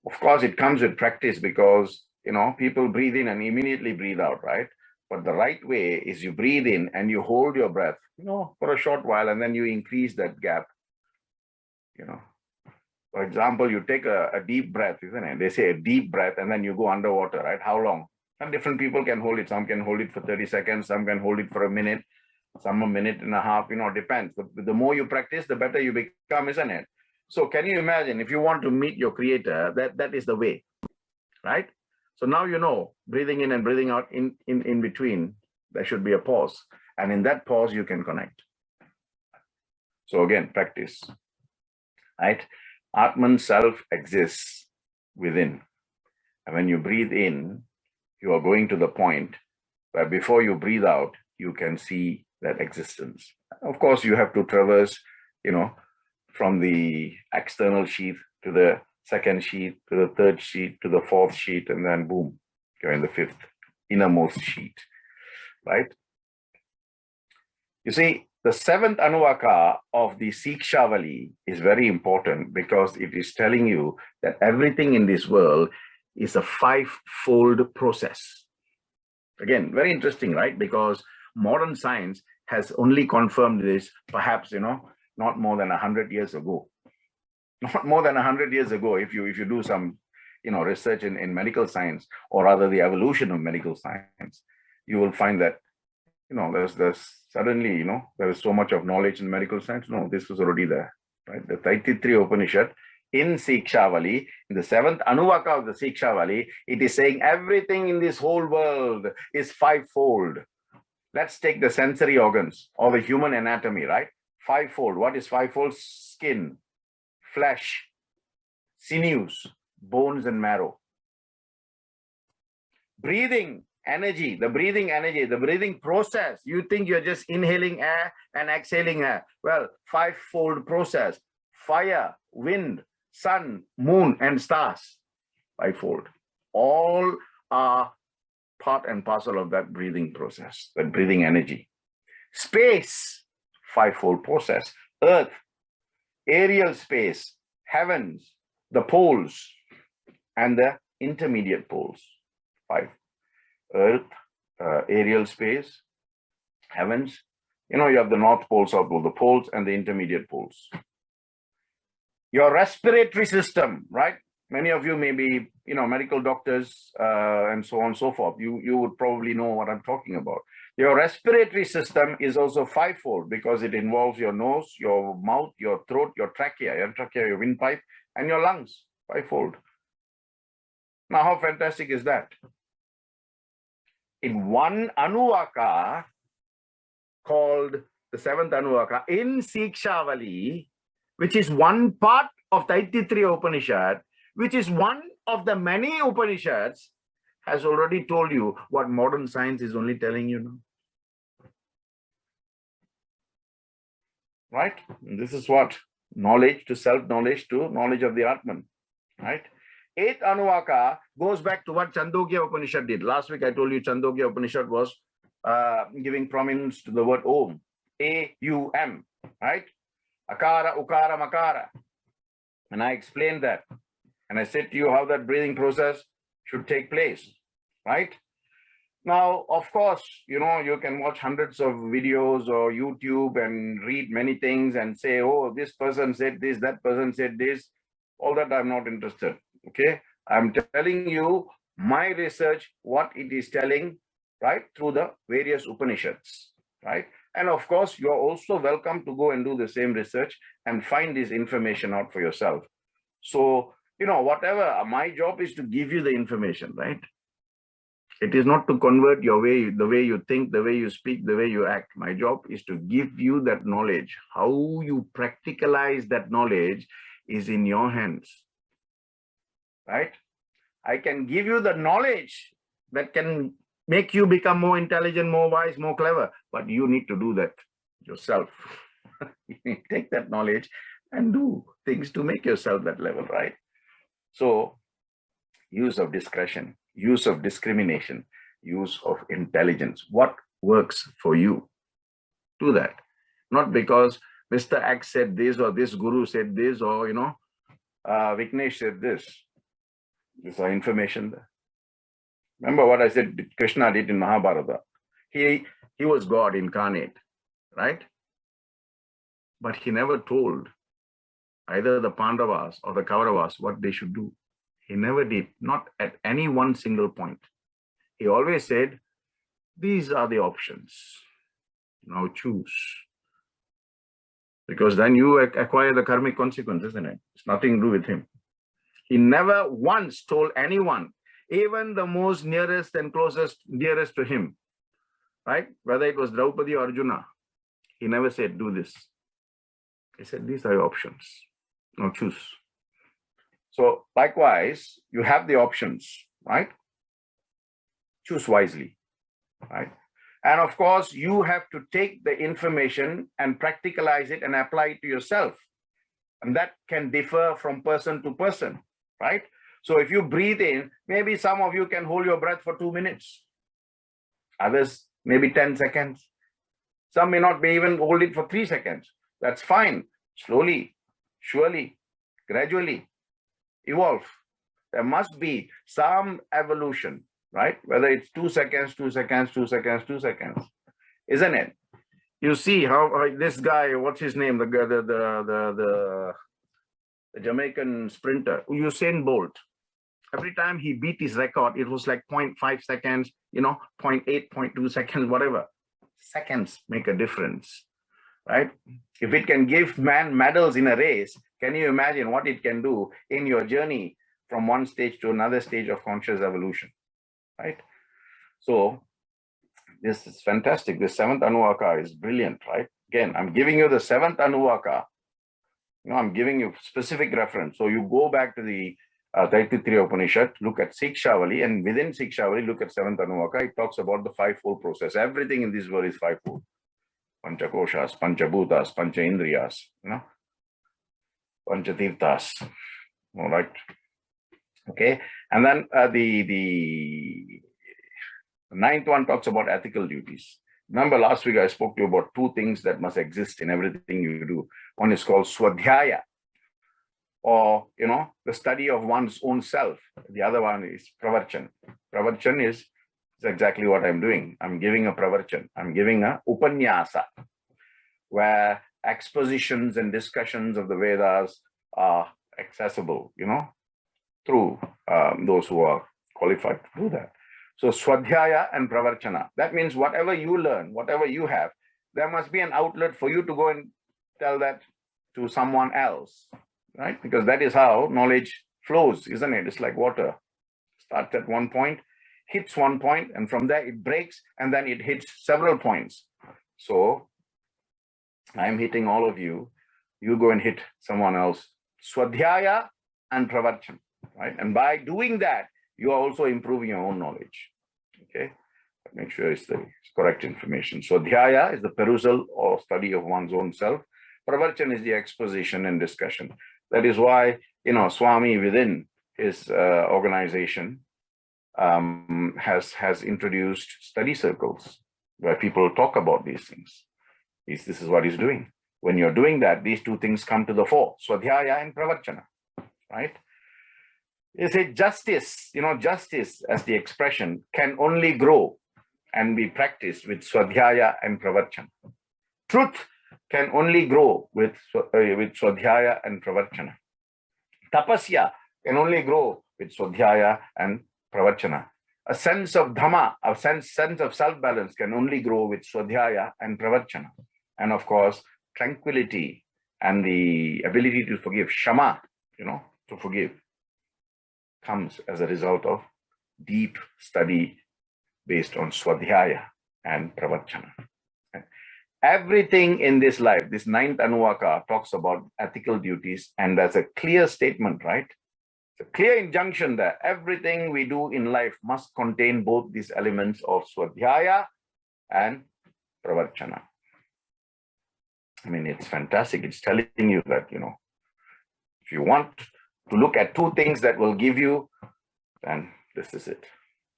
Speaker 1: Of course, it comes with practice because, people breathe in and immediately breathe out, right? But the right way is you breathe in and you hold your breath, for a short while, and then you increase that gap, For example, you take a deep breath, isn't it? They say a deep breath, and then you go underwater, right? How long? And different people can hold it. Some can hold it for 30 seconds. Some can hold it for a minute. Some a minute and a half, depends. But the more you practice, the better you become, isn't it? So can you imagine if you want to meet your Creator, that is the way, right? So now breathing in and breathing out in between, there should be a pause. And in that pause, you can connect. So again, practice, right? Atman self exists within. And when you breathe in, you are going to the point where before you breathe out, you can see that existence. Of course, you have to traverse, from the external sheath to the second sheath, to the third sheath, to the fourth sheath, and then boom, you're in the fifth, innermost sheath, right? You see, the seventh Anuvaka of the Sikshavali is very important because it is telling you that everything in this world is a five-fold process. Again, very interesting, right? Because modern science has only confirmed this, perhaps, not more than 100 years ago. Not more than 100 years ago, if you do some, research in medical science, or rather the evolution of medical science, you will find that, there's suddenly, there is so much of knowledge in medical science. No, this was already there, right? The Taittiriya Upanishad in Sikshavali, in the seventh Anuvaka of the Sikshavali, it is saying everything in this whole world is fivefold. Let's take the sensory organs or the human anatomy, right? Fivefold. What is fivefold? Skin, flesh, sinews, bones, and marrow. Breathing energy, the breathing process. You think you're just inhaling air and exhaling air. Well, fivefold process. Fire, wind, sun, moon, and stars. Fivefold. All are part and parcel of that breathing process, that breathing energy. Space, fivefold process. Earth, aerial space, heavens, the poles, and the intermediate poles. Five. Earth, aerial space, heavens. You have the North Pole, South Pole, the poles, and the intermediate poles. Your respiratory system, right? Many of you may be, medical doctors and so on and so forth. You would probably know what I'm talking about. Your respiratory system is also fivefold because it involves your nose, your mouth, your throat, your trachea, your windpipe, and your lungs. Fivefold. Now, how fantastic is that? In one Anuvaka, called the seventh Anuvaka, in Sikshavali, which is one part of Taittiriya Upanishad, which is one of the many Upanishads, has already told you what modern science is only telling you now. right? And this is what? Knowledge to self-knowledge to knowledge of the Atman, right? Eighth Anuvaka goes back to what Chandogya Upanishad did. Last week I told you Chandogya Upanishad was giving prominence to the word Om, A-U-M, right? Akara, Ukara, Makara. And I explained that. And I said to you how that breathing process should take place, right? Now, of course, you know, you can watch hundreds of videos or YouTube and read many things and say, oh, this person said this, that person said this. All that I'm not interested, okay? I'm telling you my research, what it is telling, right, through the various Upanishads, right? And of course, you're also welcome to go and do the same research and find this information out for yourself. So, you know, whatever, my job is to give you the information, right? It is not to convert your way, the way you think, the way you speak, the way you act. My job is to give you that knowledge. How you practicalize that knowledge is in your hands, right? I can give you the knowledge that can make you become more intelligent, more wise, more clever, but you need to do that yourself. You take that knowledge and do things to make yourself that level, right? So, use of discretion, use of discrimination, use of intelligence. What works for you? Do that. Not because Mr. X said this or this guru said this or, you know, Vignesh said this. These are information there. Remember what I said Krishna did in Mahabharata. He was God incarnate, right? But he never told either the Pandavas or the Kauravas what they should do. He never did, not at any one single point. He always said, these are the options. Now choose. Because then you acquire the karmic consequence, isn't it? It's nothing to do with him. He never once told anyone, even the most nearest and closest, dearest to him, right? Whether it was Draupadi or Arjuna, he never said, do this. He said, these are your options. Now choose. So likewise, you have the options, right? Choose wisely, right? And of course, you have to take the information and practicalize it and apply it to yourself. And that can differ from person to person, right? So if you breathe in, maybe some of you can hold your breath for 2 minutes. Others, maybe 10 seconds. Some may not be even hold it for 3 seconds. That's fine. Slowly, surely, gradually evolve. There must be some evolution, right? Whether it's 2 seconds, 2 seconds, 2 seconds, 2 seconds, isn't it? You see how this guy, what's his name? The Jamaican sprinter, Usain Bolt. Every time he beat his record, it was like 0.5 seconds, you know, 0.8, 0.2 seconds, whatever. Seconds make a difference, right? If it can give man medals in a race, can you imagine what it can do in your journey from one stage to another stage of conscious evolution, right? So this is fantastic. The seventh Anuvaka is brilliant, right? Again, I'm giving you the seventh Anuvaka. You know, I'm giving you specific reference. So you go back to the Taittiriya Upanishad, look at Sikshavali, and within Sikshavali, look at seventh Anuvaka. It talks about the fivefold process. Everything in this world is fivefold. Panchakoshas, Panchabhutas, Panchaindriyas, you know, Panchatirthas. All right. Okay. And then the ninth one talks about ethical duties. Remember last week I spoke to you about two things that must exist in everything you do. One is called Swadhyaya, or, you know, the study of one's own self. The other one is Pravarchan. Pravarchan is exactly what I'm doing. I'm giving a Pravarchan. I'm giving a Upanyasa, where expositions and discussions of the Vedas are accessible, you know, through those who are qualified to do that. So Swadhyaya and Pravarchana. That means whatever you learn, whatever you have, there must be an outlet for you to go and tell that to someone else, right? Because that is how knowledge flows, isn't it? It's like water. Starts at one point, hits one point, and from there it breaks, and then it hits several points. So I'm hitting all of you. You go and hit someone else. Swadhyaya and Pravarchan, right? And by doing that, you are also improving your own knowledge. Okay, make sure it's the correct information. So Dhyaya is the perusal or study of one's own self. Pravarchan is the exposition and discussion. That is why, Swami within his organization has introduced study circles where people talk about these things. This is what he's doing. When you're doing that, these two things come to the fore, Swadhyaya and Pravarchana, right? You say justice, justice as the expression can only grow and be practiced with Swadhyaya and Pravarchana. Truth can only grow with Swadhyaya and Pravarchana. Tapasya can only grow with Swadhyaya and Pravarchana. A sense of Dhamma, a sense of self-balance can only grow with Swadhyaya and Pravarchana. And of course, tranquility and the ability to forgive, Shama, to forgive, comes as a result of deep study based on Swadhyaya and Pravarchana. Everything in this life, this 9th Anuvaka talks about ethical duties, and that's a clear statement, right? It's a clear injunction that everything we do in life must contain both these elements of Swadhyaya and Pravarchana. I mean, it's fantastic. It's telling you that, if you want to look at two things that will give you, then this is it.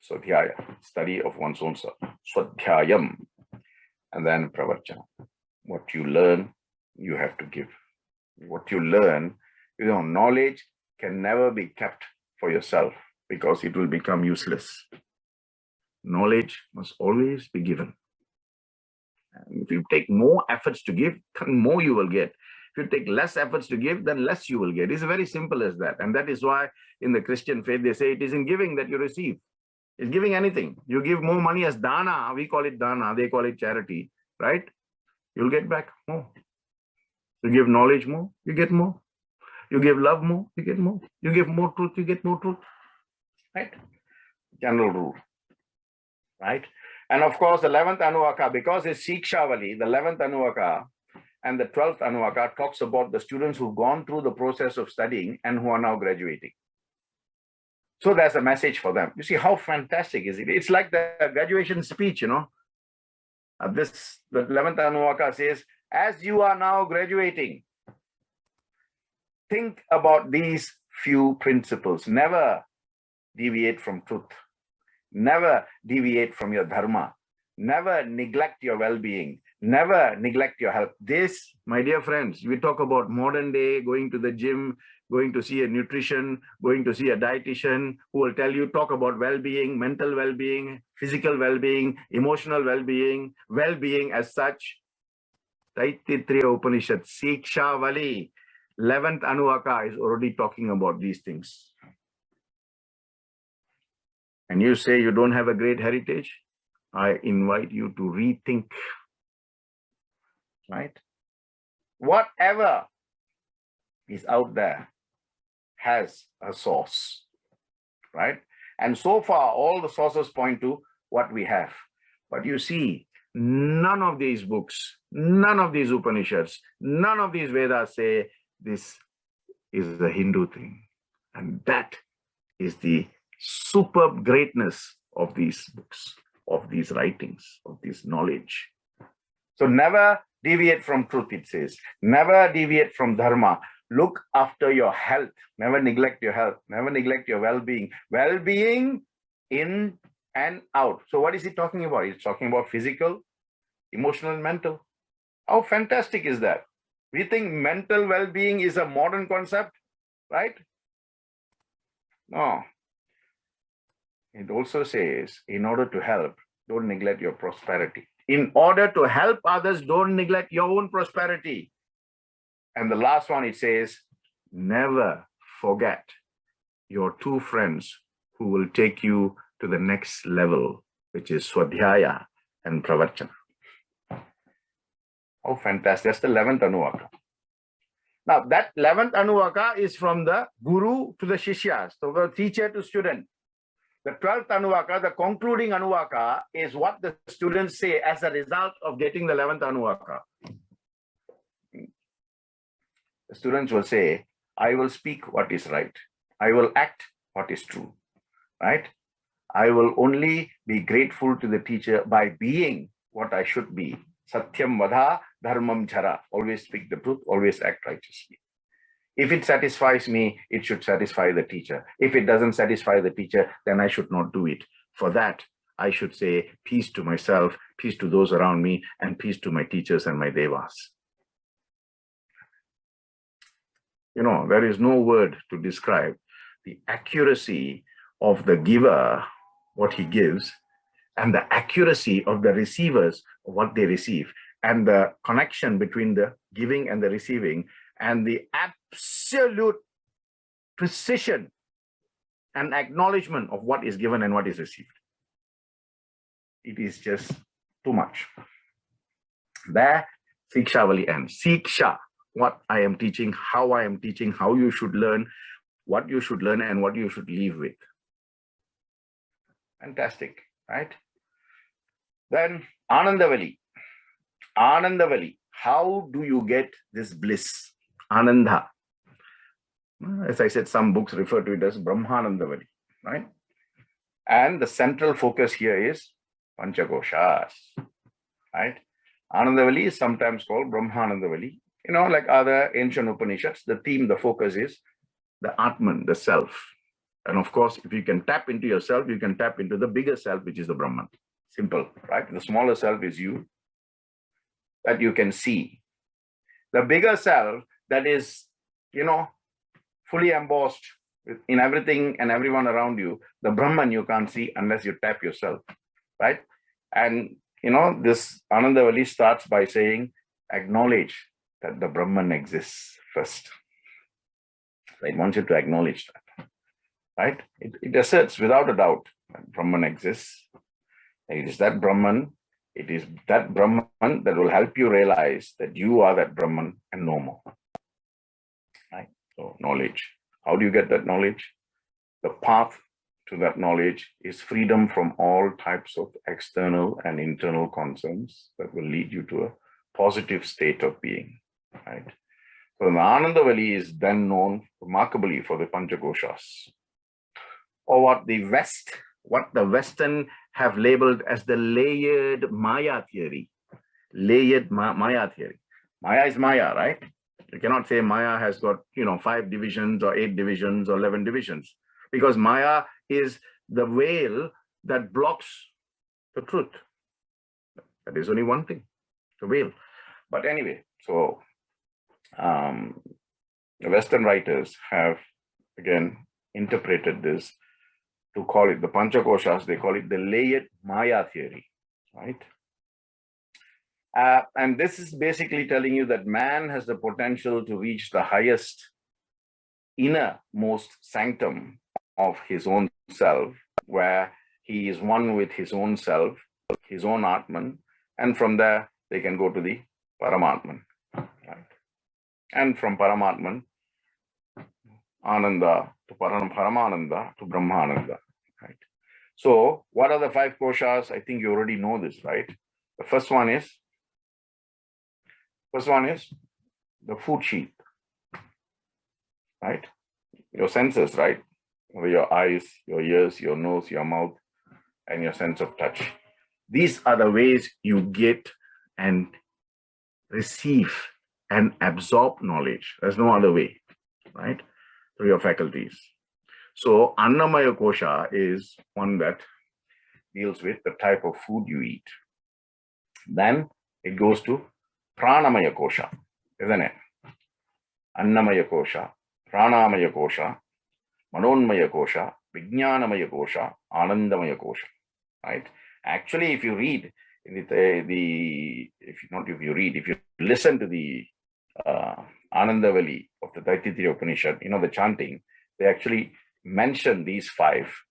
Speaker 1: Swadhyaya, study of one's own self. Swadhyayam. And then Pravarchana. What you learn, you have to give. What you learn, knowledge can never be kept for yourself because it will become useless. Knowledge must always be given. And if you take more efforts to give, then more you will get. If you take less efforts to give, then less you will get. It's very simple as that. And that is why in the Christian faith, they say it is in giving that you receive. It's giving anything. You give more money as dana, we call it dana, they call it charity, right? You'll get back more. You give knowledge more, you get more. You give love more, you get more. You give more truth, you get more truth, right? General rule, right? And of course, the 11th Anuvaka, because it's Shikshavali, the 11th Anuvaka and the 12th Anuvaka talks about the students who've gone through the process of studying and who are now graduating. So there's a message for them. You see how fantastic is it? It's like the graduation speech, the 11th Anuvaka says, as you are now graduating, think about these few principles. Never deviate from truth. Never deviate from your dharma. Never neglect your well-being. Never neglect your health. This, my dear friends, we talk about modern day, going to the gym, going to see a nutrition, going to see a dietitian who will tell you, talk about well-being, mental well-being, physical well-being, emotional well-being as such. Taittiriya Upanishad, Shikshavali, 11th Anuvaka is already talking about these things. And you say you don't have a great heritage? I invite you to rethink, right? Whatever is out there has a source, right? And so far, all the sources point to what we have. But you see, none of these books, none of these Upanishads, none of these Vedas say this is a Hindu thing. And that is the superb greatness of these books, of these writings, of this knowledge. So never deviate from truth, it says. Never deviate from dharma. Look after your health. Never neglect your health. Never neglect your well-being. Well-being in and out. So what is he talking about? He's talking about physical, emotional, and mental. How fantastic is that? We think mental well-being is a modern concept, right? No. It also says, in order to help, don't neglect your prosperity. In order to help others, don't neglect your own prosperity. And the last one, it says, never forget your two friends who will take you to the next level, which is Swadhyaya and Pravarchana. How fantastic. That's the 11th Anuvaka. Now, that 11th Anuvaka is from the Guru to the Shishyas, so the teacher to student. The 12th Anuvaka, the concluding Anuvaka, is what the students say as a result of getting the 11th Anuvaka. The students will say, I will speak what is right. I will act what is true, right? I will only be grateful to the teacher by being what I should be. Satyam Vadha dharmam chara, always speak the truth, always act righteously. If it satisfies me, it should satisfy the teacher. If it doesn't satisfy the teacher, then I should not do it. For that, I should say peace to myself, peace to those around me, and peace to my teachers and my devas. You know, there is no word to describe the accuracy of the giver, what he gives, and the accuracy of the receivers, what they receive, and the connection between the giving and the receiving, and the absolute precision and acknowledgement of what is given and what is received. It is just too much. There, Sikshavali ends. Siksha, what I am teaching, how I am teaching, how you should learn, what you should learn, and what you should leave with. Fantastic, right? Then Anandavali. Anandavali. How do you get this bliss? Ananda. As I said, some books refer to it as Brahmanandavali, right? And the central focus here is Panchakoshas, right? Anandavali is sometimes called Brahmanandavali. You know, like other ancient Upanishads, the theme, the focus is the Atman, the self. And of course, if you can tap into yourself, you can tap into the bigger self, which is the Brahman. Simple, right? The smaller self is you, that you can see. The bigger self that is, you know, fully embossed in everything and everyone around you, the Brahman you can't see unless you tap yourself, right? And, you know, this Anandavali starts by saying, acknowledge that the Brahman exists first. I want you to acknowledge that, right? It asserts without a doubt that Brahman exists. It is that Brahman, it is that Brahman that will help you realize that you are that Brahman and no more. Right? So knowledge. How do you get that knowledge? The path to that knowledge is freedom from all types of external and internal concerns that will lead you to a positive state of being. Right? So the Anandavali is then known remarkably for the Panchakoshas, or what the Western have labeled as the layered Maya theory. Layered Maya theory. Maya is Maya, right? You cannot say Maya has got, 5 divisions or 8 divisions or 11 divisions, because Maya is the veil that blocks the truth. That is only one thing, the veil. But anyway, so the Western writers have, again, interpreted this to call it the Panchakoshas. They call it the layered Maya theory, right? And this is basically telling you that man has the potential to reach the highest innermost sanctum of his own self, where he is one with his own self, his own Atman, and from there they can go to the Paramatman, right? And from Paramatman, Ananda to Paramananda to Brahmananda, right? So what are the 5 koshas? I think you already know this, right? The first one is the food sheath, right? Your senses, right? Your eyes, your ears, your nose, your mouth, and your sense of touch. These are the ways you get and receive and absorb knowledge. There's no other way, right? Through your faculties. So Annamaya Kosha is one that deals with the type of food you eat. Then it goes to Pranamaya Kosha, isn't it? Annamaya Kosha, Pranamaya Kosha, Manonmaya Kosha, Vijnanamaya Kosha, Anandamaya Kosha, right? Actually, if you read, if you listen to the Anandavali of the Taittiriya Upanishad, the chanting, they actually mention these 5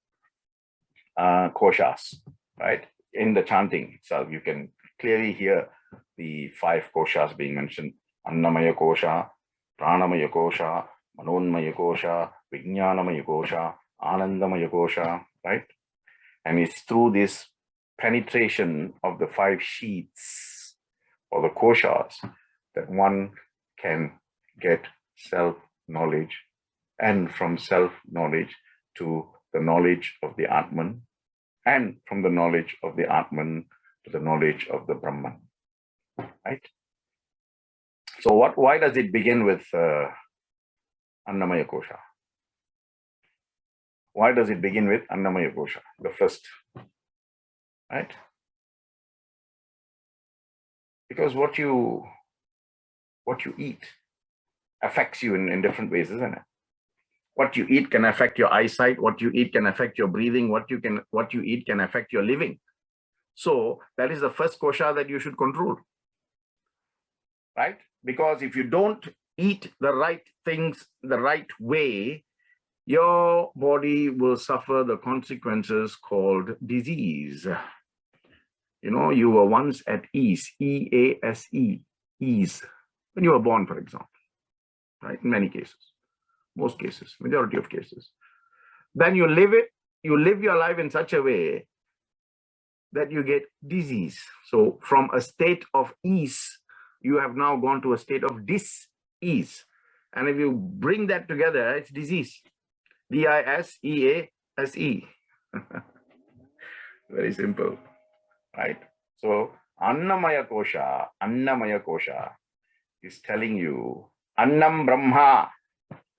Speaker 1: koshas, right? In the chanting itself, you can clearly hear the 5 koshas being mentioned: Annamaya Kosha, Pranamaya Kosha, Manonmaya Kosha, Vijnanamaya Kosha, Anandamaya Kosha, right? And it's through this penetration of the 5 sheaths or the koshas that one can get self-knowledge, and from self-knowledge to the knowledge of the Atman, and from the knowledge of the Atman to the knowledge of the Brahman, right? So why does it begin with Annamaya Kosha? Why does it begin with Annamaya Kosha, the first? Right? Because what you eat affects you in different ways, isn't it? What you eat can affect your eyesight. What you eat can affect your breathing. What you eat can affect your living. So that is the first kosha that you should control, right? Because if you don't eat the right things the right way, your body will suffer the consequences called disease. You know, you were once at ease, E-A-S-E, ease, when you were born, for example, right? In many cases, most cases, majority of cases. Then you live your life in such a way that you get disease. So from a state of ease, you have now gone to a state of dis-ease. And if you bring that together, it's disease. D-I-S-E-A-S-E. Very simple, right? So Annamaya Kosha is telling you, Annam Brahma,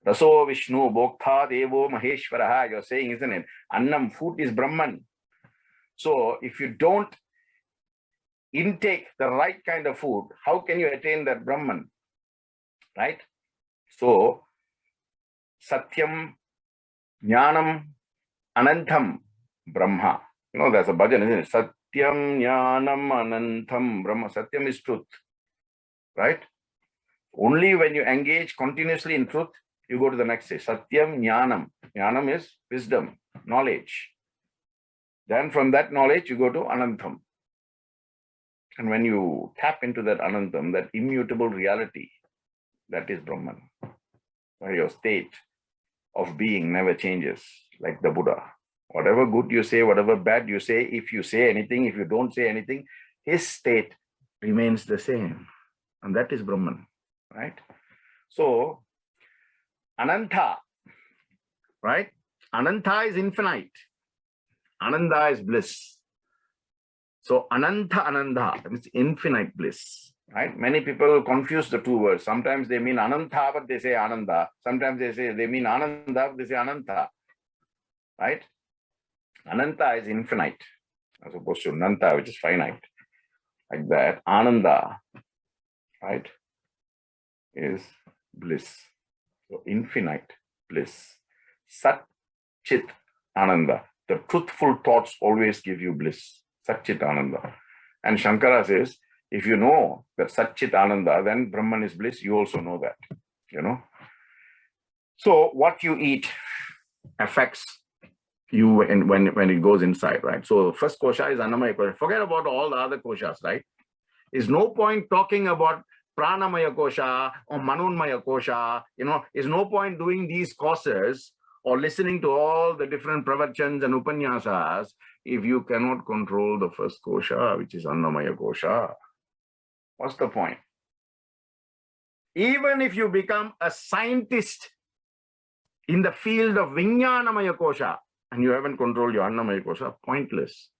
Speaker 1: Raso Vishnu, Bhoktha Devo Maheshwaraha. You're saying, isn't it? Annam, food is Brahman. So if you don't intake the right kind of food, how can you attain that Brahman? Right? So Satyam, Jnanam, Anantam, Brahma. You know, there's a bhajan, isn't it? Satyam, Jnanam, Anantam, Brahma. Satyam is truth. Right? Only when you engage continuously in truth, you go to the next stage. Satyam, Jnanam. Jnanam is wisdom, knowledge. Then from that knowledge, you go to Anantam. And when you tap into that Anantam, that immutable reality, that is Brahman, where your state of being never changes, like the Buddha. Whatever good you say, whatever bad you say, if you say anything, if you don't say anything, his state remains the same. And that is Brahman, right? So, Ananta, right? Ananta is infinite. Ananda is bliss. So Ananta Ananda means infinite bliss, right? Many people confuse the two words. Sometimes they mean Ananta, but they say Ananda. Sometimes they mean Ananda, but they say Ananta, right? Ananta is infinite, as opposed to Nanta, which is finite. Like that, Ananda, right, is bliss. So infinite bliss. Sat Chit Ananda. The truthful thoughts always give you bliss. Satchit Ananda. And Shankara says, if you know that Satchit Ananda, then Brahman is bliss, you also know that, you know. So what you eat affects you when it goes inside, right? So first kosha is Annamaya Kosha. Forget about all the other koshas, right? There's no point talking about Pranamaya Kosha or Manonmaya Kosha, you know, there's no point doing these courses or listening to all the different pravachans and upanyasas if you cannot control the first kosha, which is Annamaya Kosha. What's the point? Even if you become a scientist in the field of Vijnanamaya Kosha and you haven't controlled your Annamaya Kosha, pointless.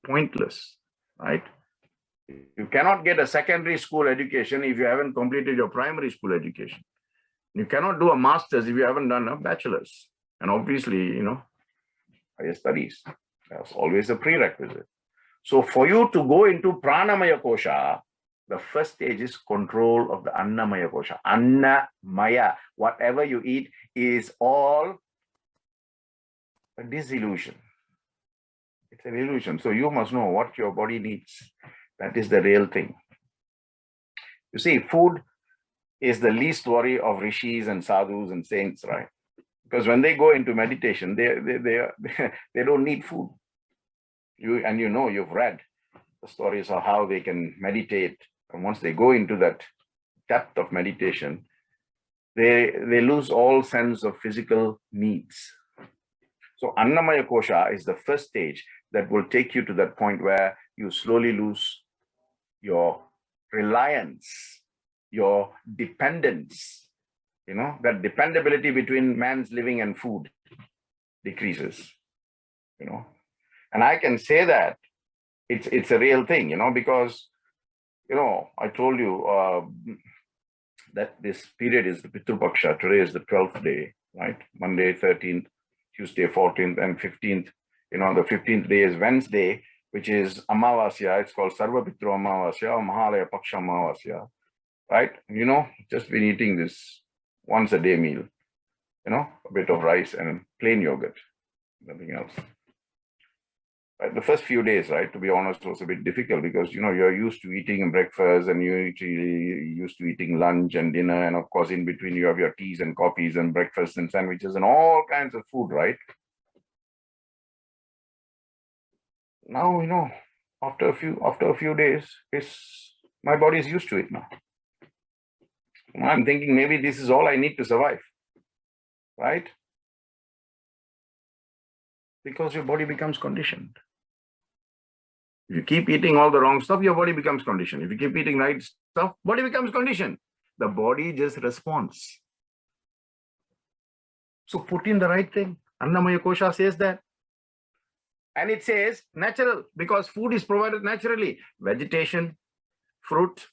Speaker 1: Pointless, right? You cannot get a secondary school education if you haven't completed your primary school education. You cannot do a master's if you haven't done a bachelor's. And obviously, you know, higher studies. That's always a prerequisite. So for you to go into Pranamaya Kosha, the first stage is control of the Annamaya Kosha. Annamaya, whatever you eat is all a disillusion. It's an illusion. So you must know what your body needs. That is the real thing. You see, food is the least worry of rishis and sadhus and saints, right? Because when they go into meditation, they don't need food. You know, you've read the stories of how they can meditate. And once they go into that depth of meditation, they lose all sense of physical needs. So Annamaya Kosha is the first stage that will take you to that point where you slowly lose your reliance, your dependence, you know, that dependability between man's living and food decreases, you know. And I can say that it's a real thing, you know, because, you know, I told you, that this period is the Pitru Paksha. Today is the 12th day, right? Monday, 13th, Tuesday, 14th, and 15th. The 15th day is Wednesday, which is Amavasya. It's called Sarva Pitru Amavasya or Mahalaya Paksha Amavasya, right? Just been eating this once a day meal, a bit of rice and plain yogurt, nothing else. Right? The first few days, right, to be honest, was a bit difficult because, you're used to eating breakfast and you're used to eating lunch and dinner. And of course, in between, you have your teas and coffees and breakfast and sandwiches and all kinds of food, right? Now, after a few days, my body is used to it now. I'm thinking maybe this is all I need to survive, right? Because your body becomes conditioned. If you keep eating all the wrong stuff, your body becomes conditioned. If you keep eating right stuff, body becomes conditioned. The body just responds. So put in the right thing. Annamaya Kosha says that. And it says natural, because food is provided naturally. Vegetation, fruit,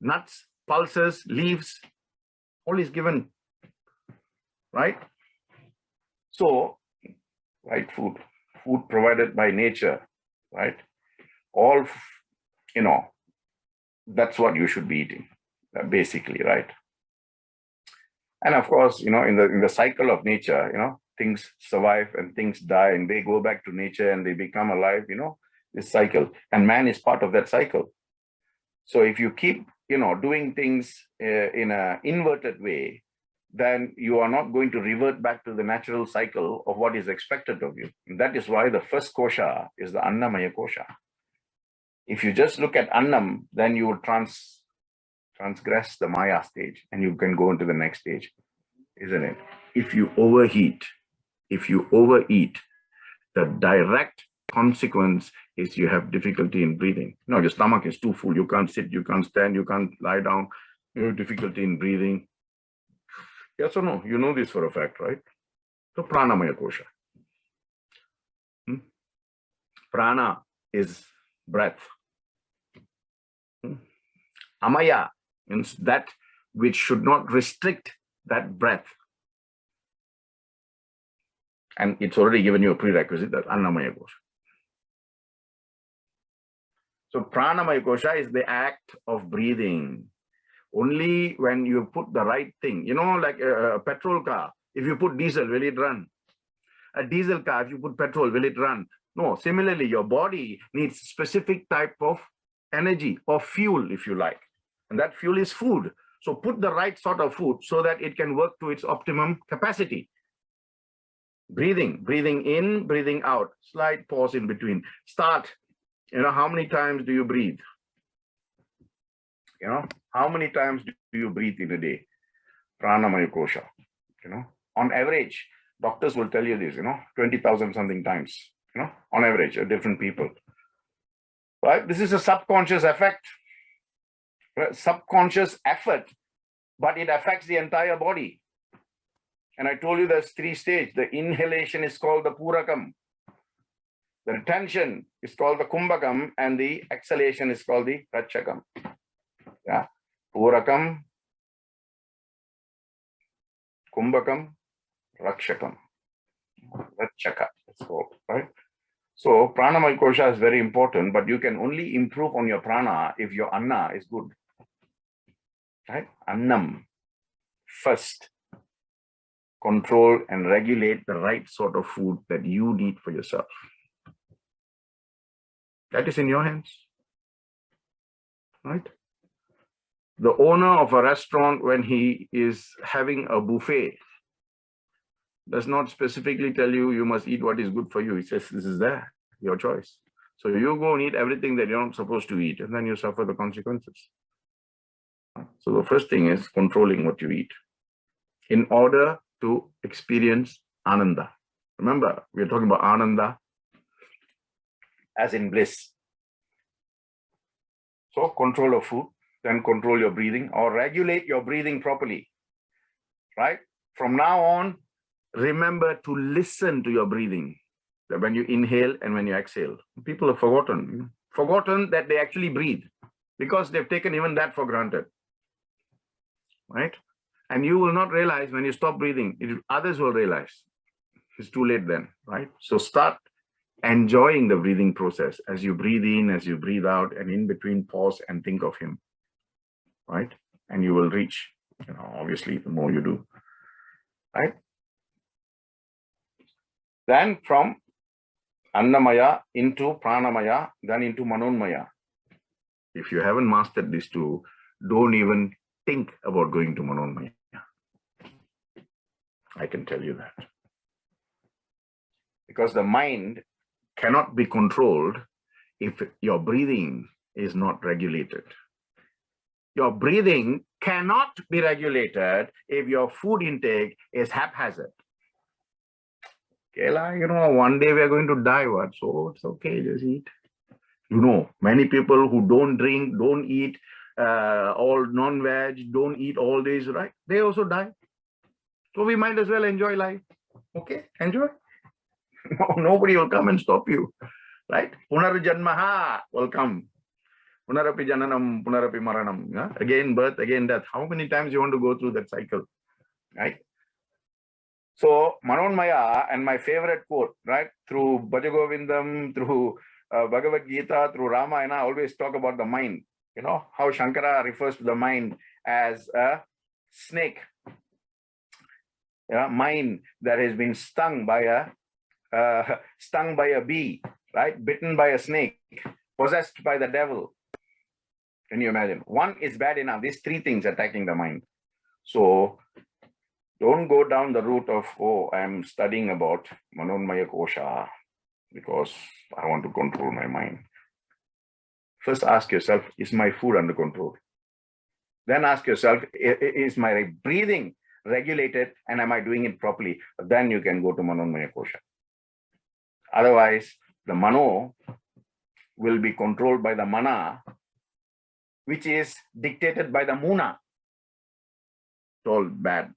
Speaker 1: nuts, pulses, leaves, all is given, right? So, right, food provided by nature, right? All, that's what you should be eating, basically, right? And of course, in the cycle of nature, things survive and things die and they go back to nature and they become alive, this cycle. And man is part of that cycle. So if you keep, doing things in an inverted way, then you are not going to revert back to the natural cycle of what is expected of you. And that is why the first kosha is the Annamaya kosha. If you just look at Annam, then you will transgress the Maya stage and you can go into the next stage, isn't it? If you overeat, the direct consequence is you have difficulty in breathing. Your stomach is too full. You can't sit, you can't stand, you can't lie down. You have difficulty in breathing. Yes or no? You know this for a fact, right? So pranamaya kosha. Prana is breath. Amaya means that which should not restrict that breath. And it's already given you a prerequisite, that Annamaya kosha. So pranamaya kosha is the act of breathing. Only when you put the right thing, like a petrol car, if you put diesel, will it run? A diesel car, if you put petrol, will it run? No. Similarly, your body needs specific type of energy or fuel, if you like. And that fuel is food. So put the right sort of food so that it can work to its optimum capacity. Breathing in, breathing out, slight pause in between. Start, how many times do you breathe? How many times do you breathe in a day? Pranamaya kosha, on average, doctors will tell you this, 20,000 something times, on average, different people. Right? This is a subconscious effect, subconscious effort, but it affects the entire body. And I told you there's 3 stages. The inhalation is called the purakam. The retention is called the kumbhakam, and the exhalation is called the ratchakam. Yeah, purakam, kumbhakam, rakshakam, ratchaka, it's called, right? So pranamaya kosha is very important, but you can only improve on your prana if your anna is good, right? Annam, first, control and regulate the right sort of food that you need for yourself. That is in your hands, right? The owner of a restaurant, when he is having a buffet, does not specifically tell you, you must eat what is good for you. He says, this is there, your choice. So you go and eat everything that you're not supposed to eat, and then you suffer the consequences. So the first thing is controlling what you eat in order to experience ananda. Remember, we're talking about ananda as in bliss. So control of food, then control your breathing or regulate your breathing properly, right? From now on, remember to listen to your breathing when you inhale and when you exhale. People have forgotten that they actually breathe because they've taken even that for granted. right? And you will not realize when you stop breathing, others will realize. It's too late then, right? So start enjoying the breathing process as you breathe in, as you breathe out, and in between pause and think of him, right? And you will reach, obviously, the more you do, right? Then from Annamaya into Pranamaya, then into Manonmaya. If you haven't mastered these two, don't even think about going to Manonmaya. I can tell you that. Because the mind cannot be controlled if your breathing is not regulated. Your breathing cannot be regulated if your food intake is haphazard. Okay, one day we are going to die, what? So it's okay, just eat. Many people who don't drink, don't eat all non-veg, don't eat all days, right? They also die. So we might as well enjoy life. Okay, enjoy. Nobody will come and stop you, right? Punarjanmaha will come. Punarapi jananam, punarapi maranam. Yeah? Again birth, again death. How many times you want to go through that cycle, right? So Manonmaya, and my favorite quote, right? Through Bhajagovindam, through Bhagavad Gita, through Ramayana, I always talk about the mind. How Shankara refers to the mind as a snake. Mind that has been stung by a bee, right? Bitten by a snake, possessed by the devil. Can you imagine? One is bad enough. These three things attacking the mind. So don't go down the route of, I'm studying about Manonmaya Kosha because I want to control my mind. First ask yourself, is my food under control? Then ask yourself, is my breathing regulated and am I doing it properly? Then you can go to Manonmaya Kosha. Otherwise, the Mano will be controlled by the Mana, which is dictated by the Muna. It's all bad,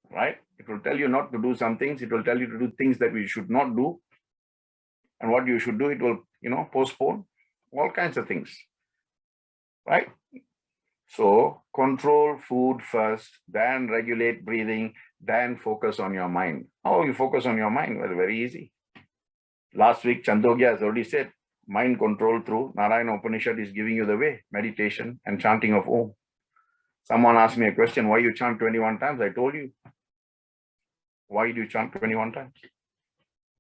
Speaker 1: right? It will tell you not to do some things. It will tell you to do things that we should not do. And what you should do, it will, postpone all kinds of things, right? So control food first, then regulate breathing, then focus on your mind. How you focus on your mind? Well, very easy. Last week, Chandogya has already said, mind control through Narayana Upanishad is giving you the way, meditation and chanting of Om. Someone asked me a question, why you chant 21 times? I told you. Why do you chant 21 times?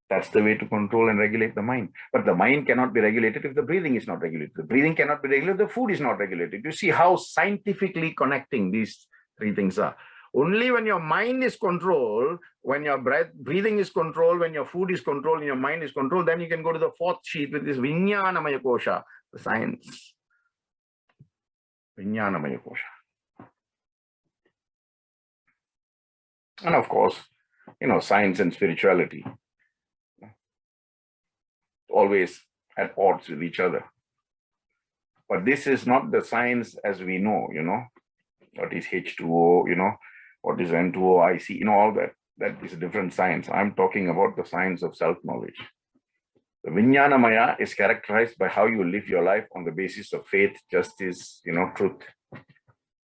Speaker 1: That's the way to control and regulate the mind. But the mind cannot be regulated if the breathing is not regulated. The breathing cannot be regulated if the food is not regulated. You see how scientifically connecting these three things are. Only when your mind is controlled, when your breathing is controlled, when your food is controlled, and your mind is controlled, then you can go to the fourth sheet with this Vijnanamaya Kosha, the science. Vijnanamaya Kosha. And of course, science and spirituality. Always at odds with each other. But this is not the science as we know, what is H2O, what is N2O, all that. That is a different science. I'm talking about the science of self-knowledge. The Vijnanamaya is characterized by how you live your life on the basis of faith, justice, truth.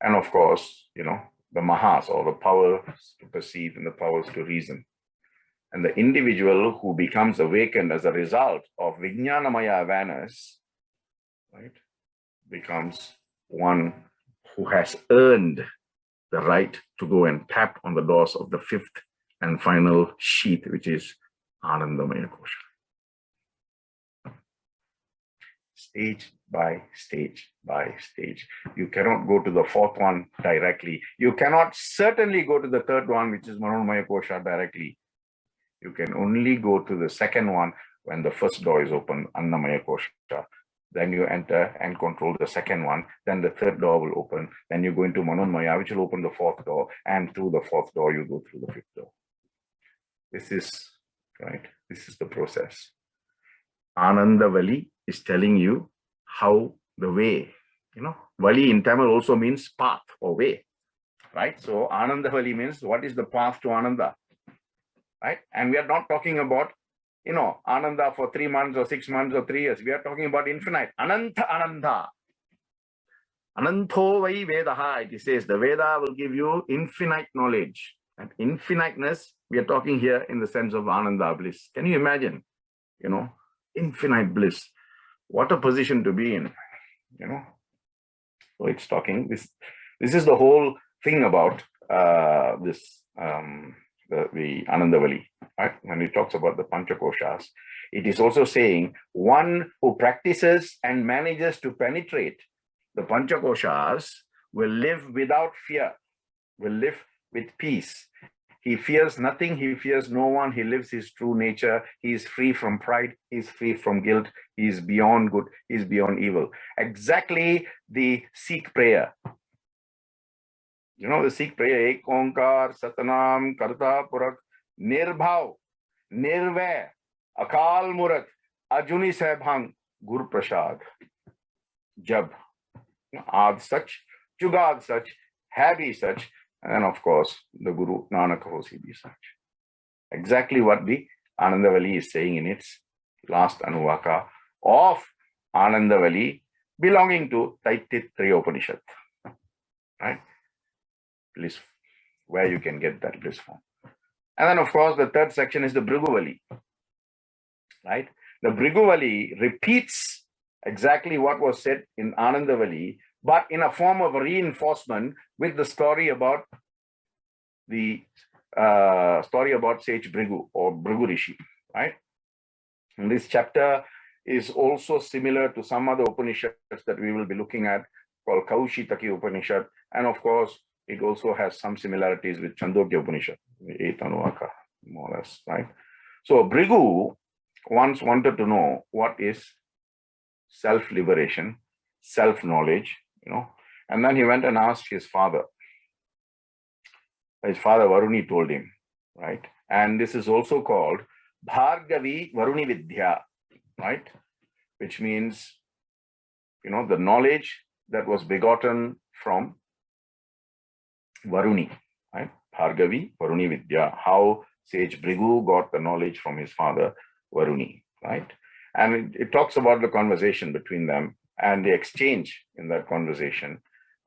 Speaker 1: And of course, the Mahas, or the powers to perceive and the powers to reason. And the individual who becomes awakened as a result of Vijnanamaya awareness, right, becomes one who has earned the right to go and tap on the doors of the fifth and final sheath, which is Anandamaya Kosha. Stage by stage by stage. You cannot go to the fourth one directly. You cannot certainly go to the third one, which is Manonmaya Kosha, directly. You can only go to the second one when the first door is open, Annamaya Kosha. Then you enter and control the second one. Then the third door will open. Then you go into Manonmaya, which will open the fourth door. And through the fourth door, you go through the fifth door. This is, right? This is the process. Anandavali is telling you how the way, Vali in Tamil also means path or way, right? So Anandavali means what is the path to Ananda? Right? And we are not talking about, Ananda for 3 months or 6 months or 3 years. We are talking about infinite. Ananta Ananda. Ananto vai Vedaha, it says the Veda will give you infinite knowledge. And infiniteness, we are talking here in the sense of Ananda bliss. Can you imagine? Infinite bliss. What a position to be in, So it's talking, this is the whole thing about this, the Anandavali, right? When it talks about the Panchakoshas, it is also saying one who practices and manages to penetrate the Panchakoshas will live without fear, will live with peace. He fears nothing, he fears no one, he lives his true nature, he is free from pride, he is free from guilt, he is beyond good, he is beyond evil. Exactly the Sikh prayer. The Sikh prayer, Ek Onkar, Satnam, Karta Purak, Nirbhav, Nirvay, Akal Murat, Ajuni Sahbhang, Gur Prasad. Jab, Ad Sach, Jugad Sach, Habi Sach, and of course, the Guru Nanak Hosi be such. Exactly what the Anandavali is saying in its last Anuvaka of Anandavali belonging to Taittiriya Upanishad. Right? Bliss, where you can get that bliss from. And then, of course, the third section is the Bhriguvali. Right? The Bhriguvali repeats exactly what was said in Anandavali, but in a form of reinforcement with the story about sage Bhrigu or Bhrigu Rishi, right? And this chapter is also similar to some other Upanishads that we will be looking at, called Kaushitaki Upanishad, and of course, it also has some similarities with Chandogya Upanishad, the 8th Anuvaka, more or less, right? So Bhrigu once wanted to know what is self-liberation, self-knowledge, and then he went and asked his father. His father Varuni told him, right? And this is also called Bhargavi Varuni Vidya, right? Which means, the knowledge that was begotten from Varuni, right? Bhargavi Varuni Vidya, how sage Bhrigu got the knowledge from his father Varuni, right? And it talks about the conversation between them and the exchange in that conversation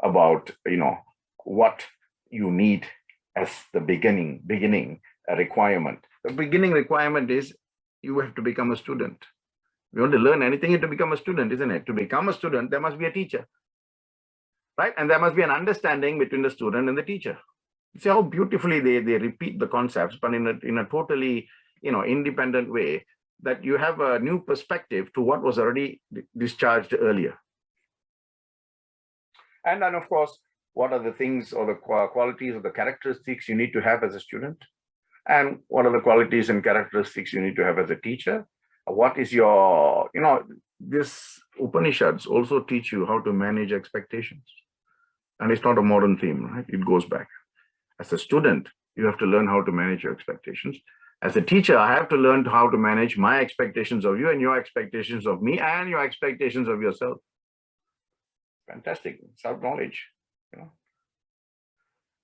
Speaker 1: about, what you need as the beginning a requirement. The beginning requirement is you have to become a student. If you want to learn anything, you have to become a student, isn't it? To become a student, there must be a teacher, right? And there must be an understanding between the student and the teacher. See how beautifully they repeat the concepts, but in a totally, independent way, that you have a new perspective to what was already discharged earlier. And then, of course, what are the things or the qualities or the characteristics you need to have as a student? And what are the qualities and characteristics you need to have as a teacher? What is your, this Upanishads also teach you how to manage expectations. And it's not a modern theme, right? It goes back. As a student, you have to learn how to manage your expectations. As a teacher, I have to learn how to manage my expectations of you and your expectations of me and your expectations of yourself. Fantastic, self-knowledge.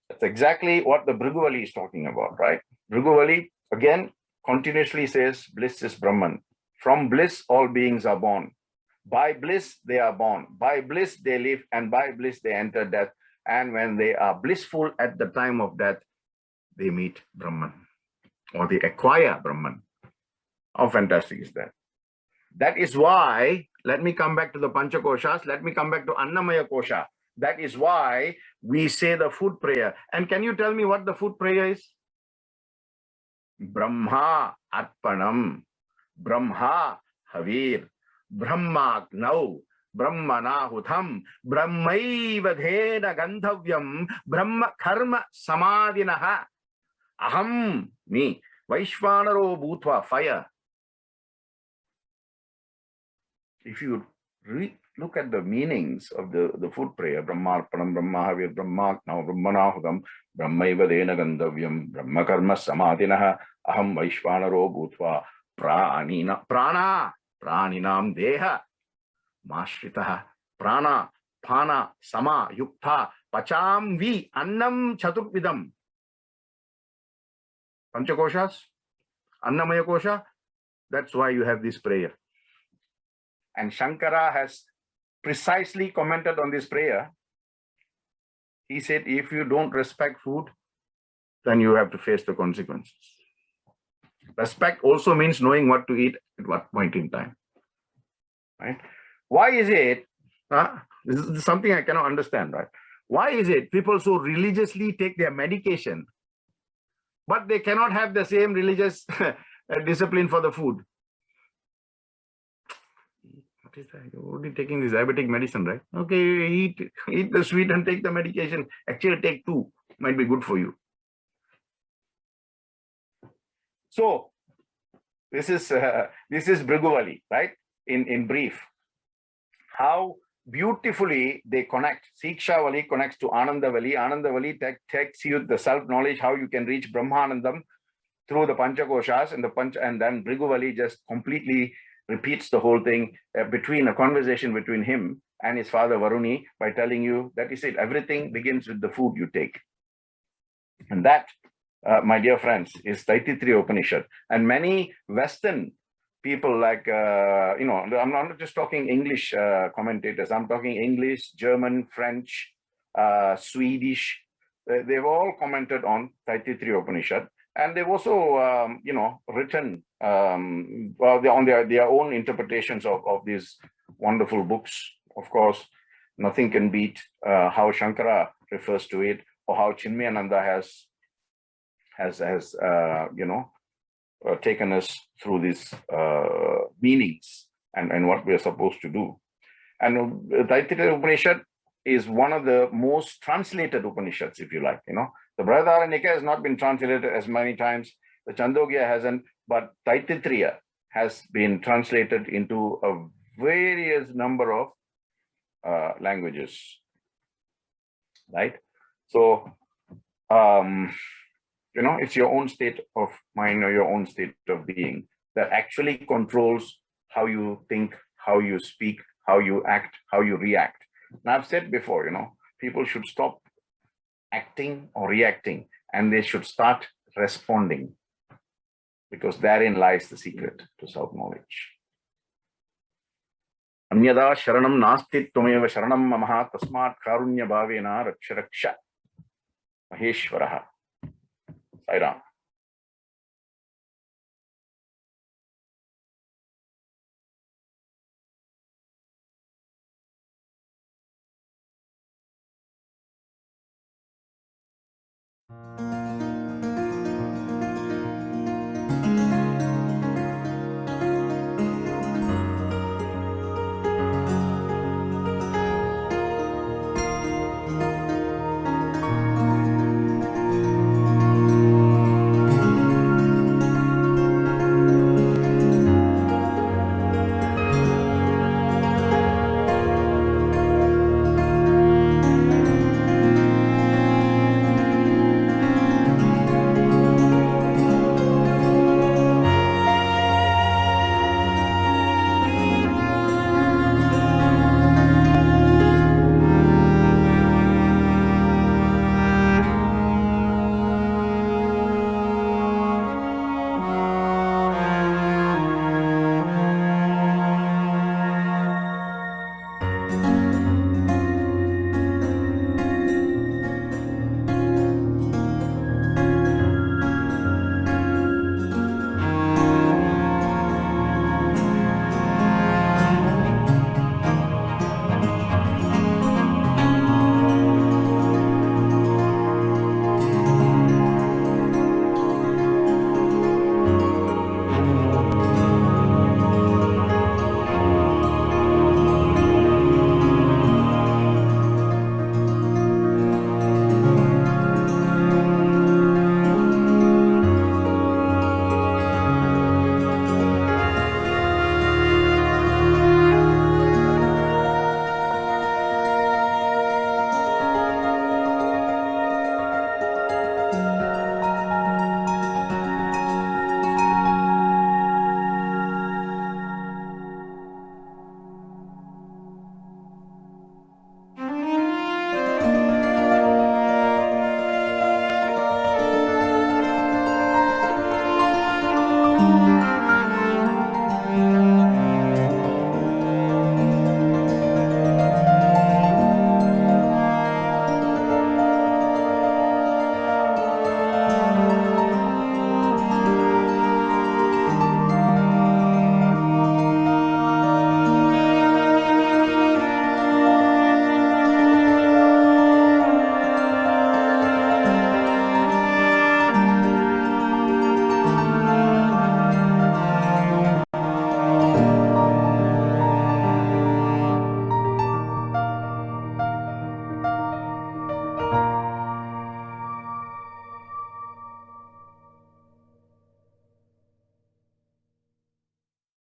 Speaker 1: That's exactly what the Bhriguvali is talking about, right? Bhriguvali, again, continuously says, bliss is Brahman. From bliss, all beings are born. By bliss, they are born. By bliss, they live. And by bliss, they enter death. And when they are blissful at the time of death, they meet Brahman, or they acquire Brahman. How fantastic is that? That is why, let me come back to the Panchakoshas, let me come back to Annamaya Kosha. That is why we say the food prayer. And can you tell me what the food prayer is? Brahma Arpanam, Brahma Havir, Brahma Gnau, Brahmanahutam, Brahmaiva Dhena Gandhavyam, Brahma Karma Samadhinaha, Aham, me, Vaishvanaro Bhutva, fire. If you look at the meanings of the food prayer, Brahmarpanam, Brahmahavir, Brahma Gnau, Brahmanahudam, Brahmaiva Dhena Gandhavyam, Brahma Karma Samadhinaha, Aham Vaishvanaro Bhutva, Prana, Praninam Deha, Mashritaha, Prana, Pana, Sama, Yukta, Pacham Vi, Annam Chaturvidam. Panchakoshas, Annamaya Kosha, that's why you have this prayer. And Shankara has precisely commented on this prayer he said, if you don't respect food, then you have to face the consequences. Respect also means knowing what to eat at what point in time. Right? Why is it? This is something I cannot understand, right? Why is it people so religiously take their medication, but they cannot have the same religious discipline for the food? What is that? You're already taking this diabetic medicine, right? Okay, eat the sweet and take the medication. Actually, take two. Might be good for you. So this is Bhriguvali, right? In brief, how beautifully they connect. Siksha Vali connects to Ananda Vali. Ananda Vali takes you the self-knowledge, how you can reach Brahmanandam through the Panchakoshas, and then Bhriguvali just completely repeats the whole thing between a conversation between him and his father Varuni by telling you that is it. Everything begins with the food you take. And that, my dear friends, is Taittiriya Upanishad. And many Western people like, I'm not just talking English commentators, I'm talking English, German, French, Swedish. They've all commented on Taittiriya Upanishad. And they've also, written on their own interpretations of these wonderful books. Of course, nothing can beat how Shankara refers to it, or how Chinmayananda has taken us through these meanings and what we are supposed to do. And Taittiriya Upanishad is one of the most translated Upanishads, if you like. The Brihadaranyaka has not been translated as many times. The Chandogya hasn't, but Taittiriya has been translated into a various number of languages, right? So, it's your own state of mind or your own state of being that actually controls how you think, how you speak, how you act, how you react. And I've said before, people should stop acting or reacting, and they should start responding, because therein lies the secret to self-knowledge. Anyada sharanam nasti tvameva sharanam mamaha tasmat karunya bhavena raksha raksha Maheshwaraha. Sai Ram.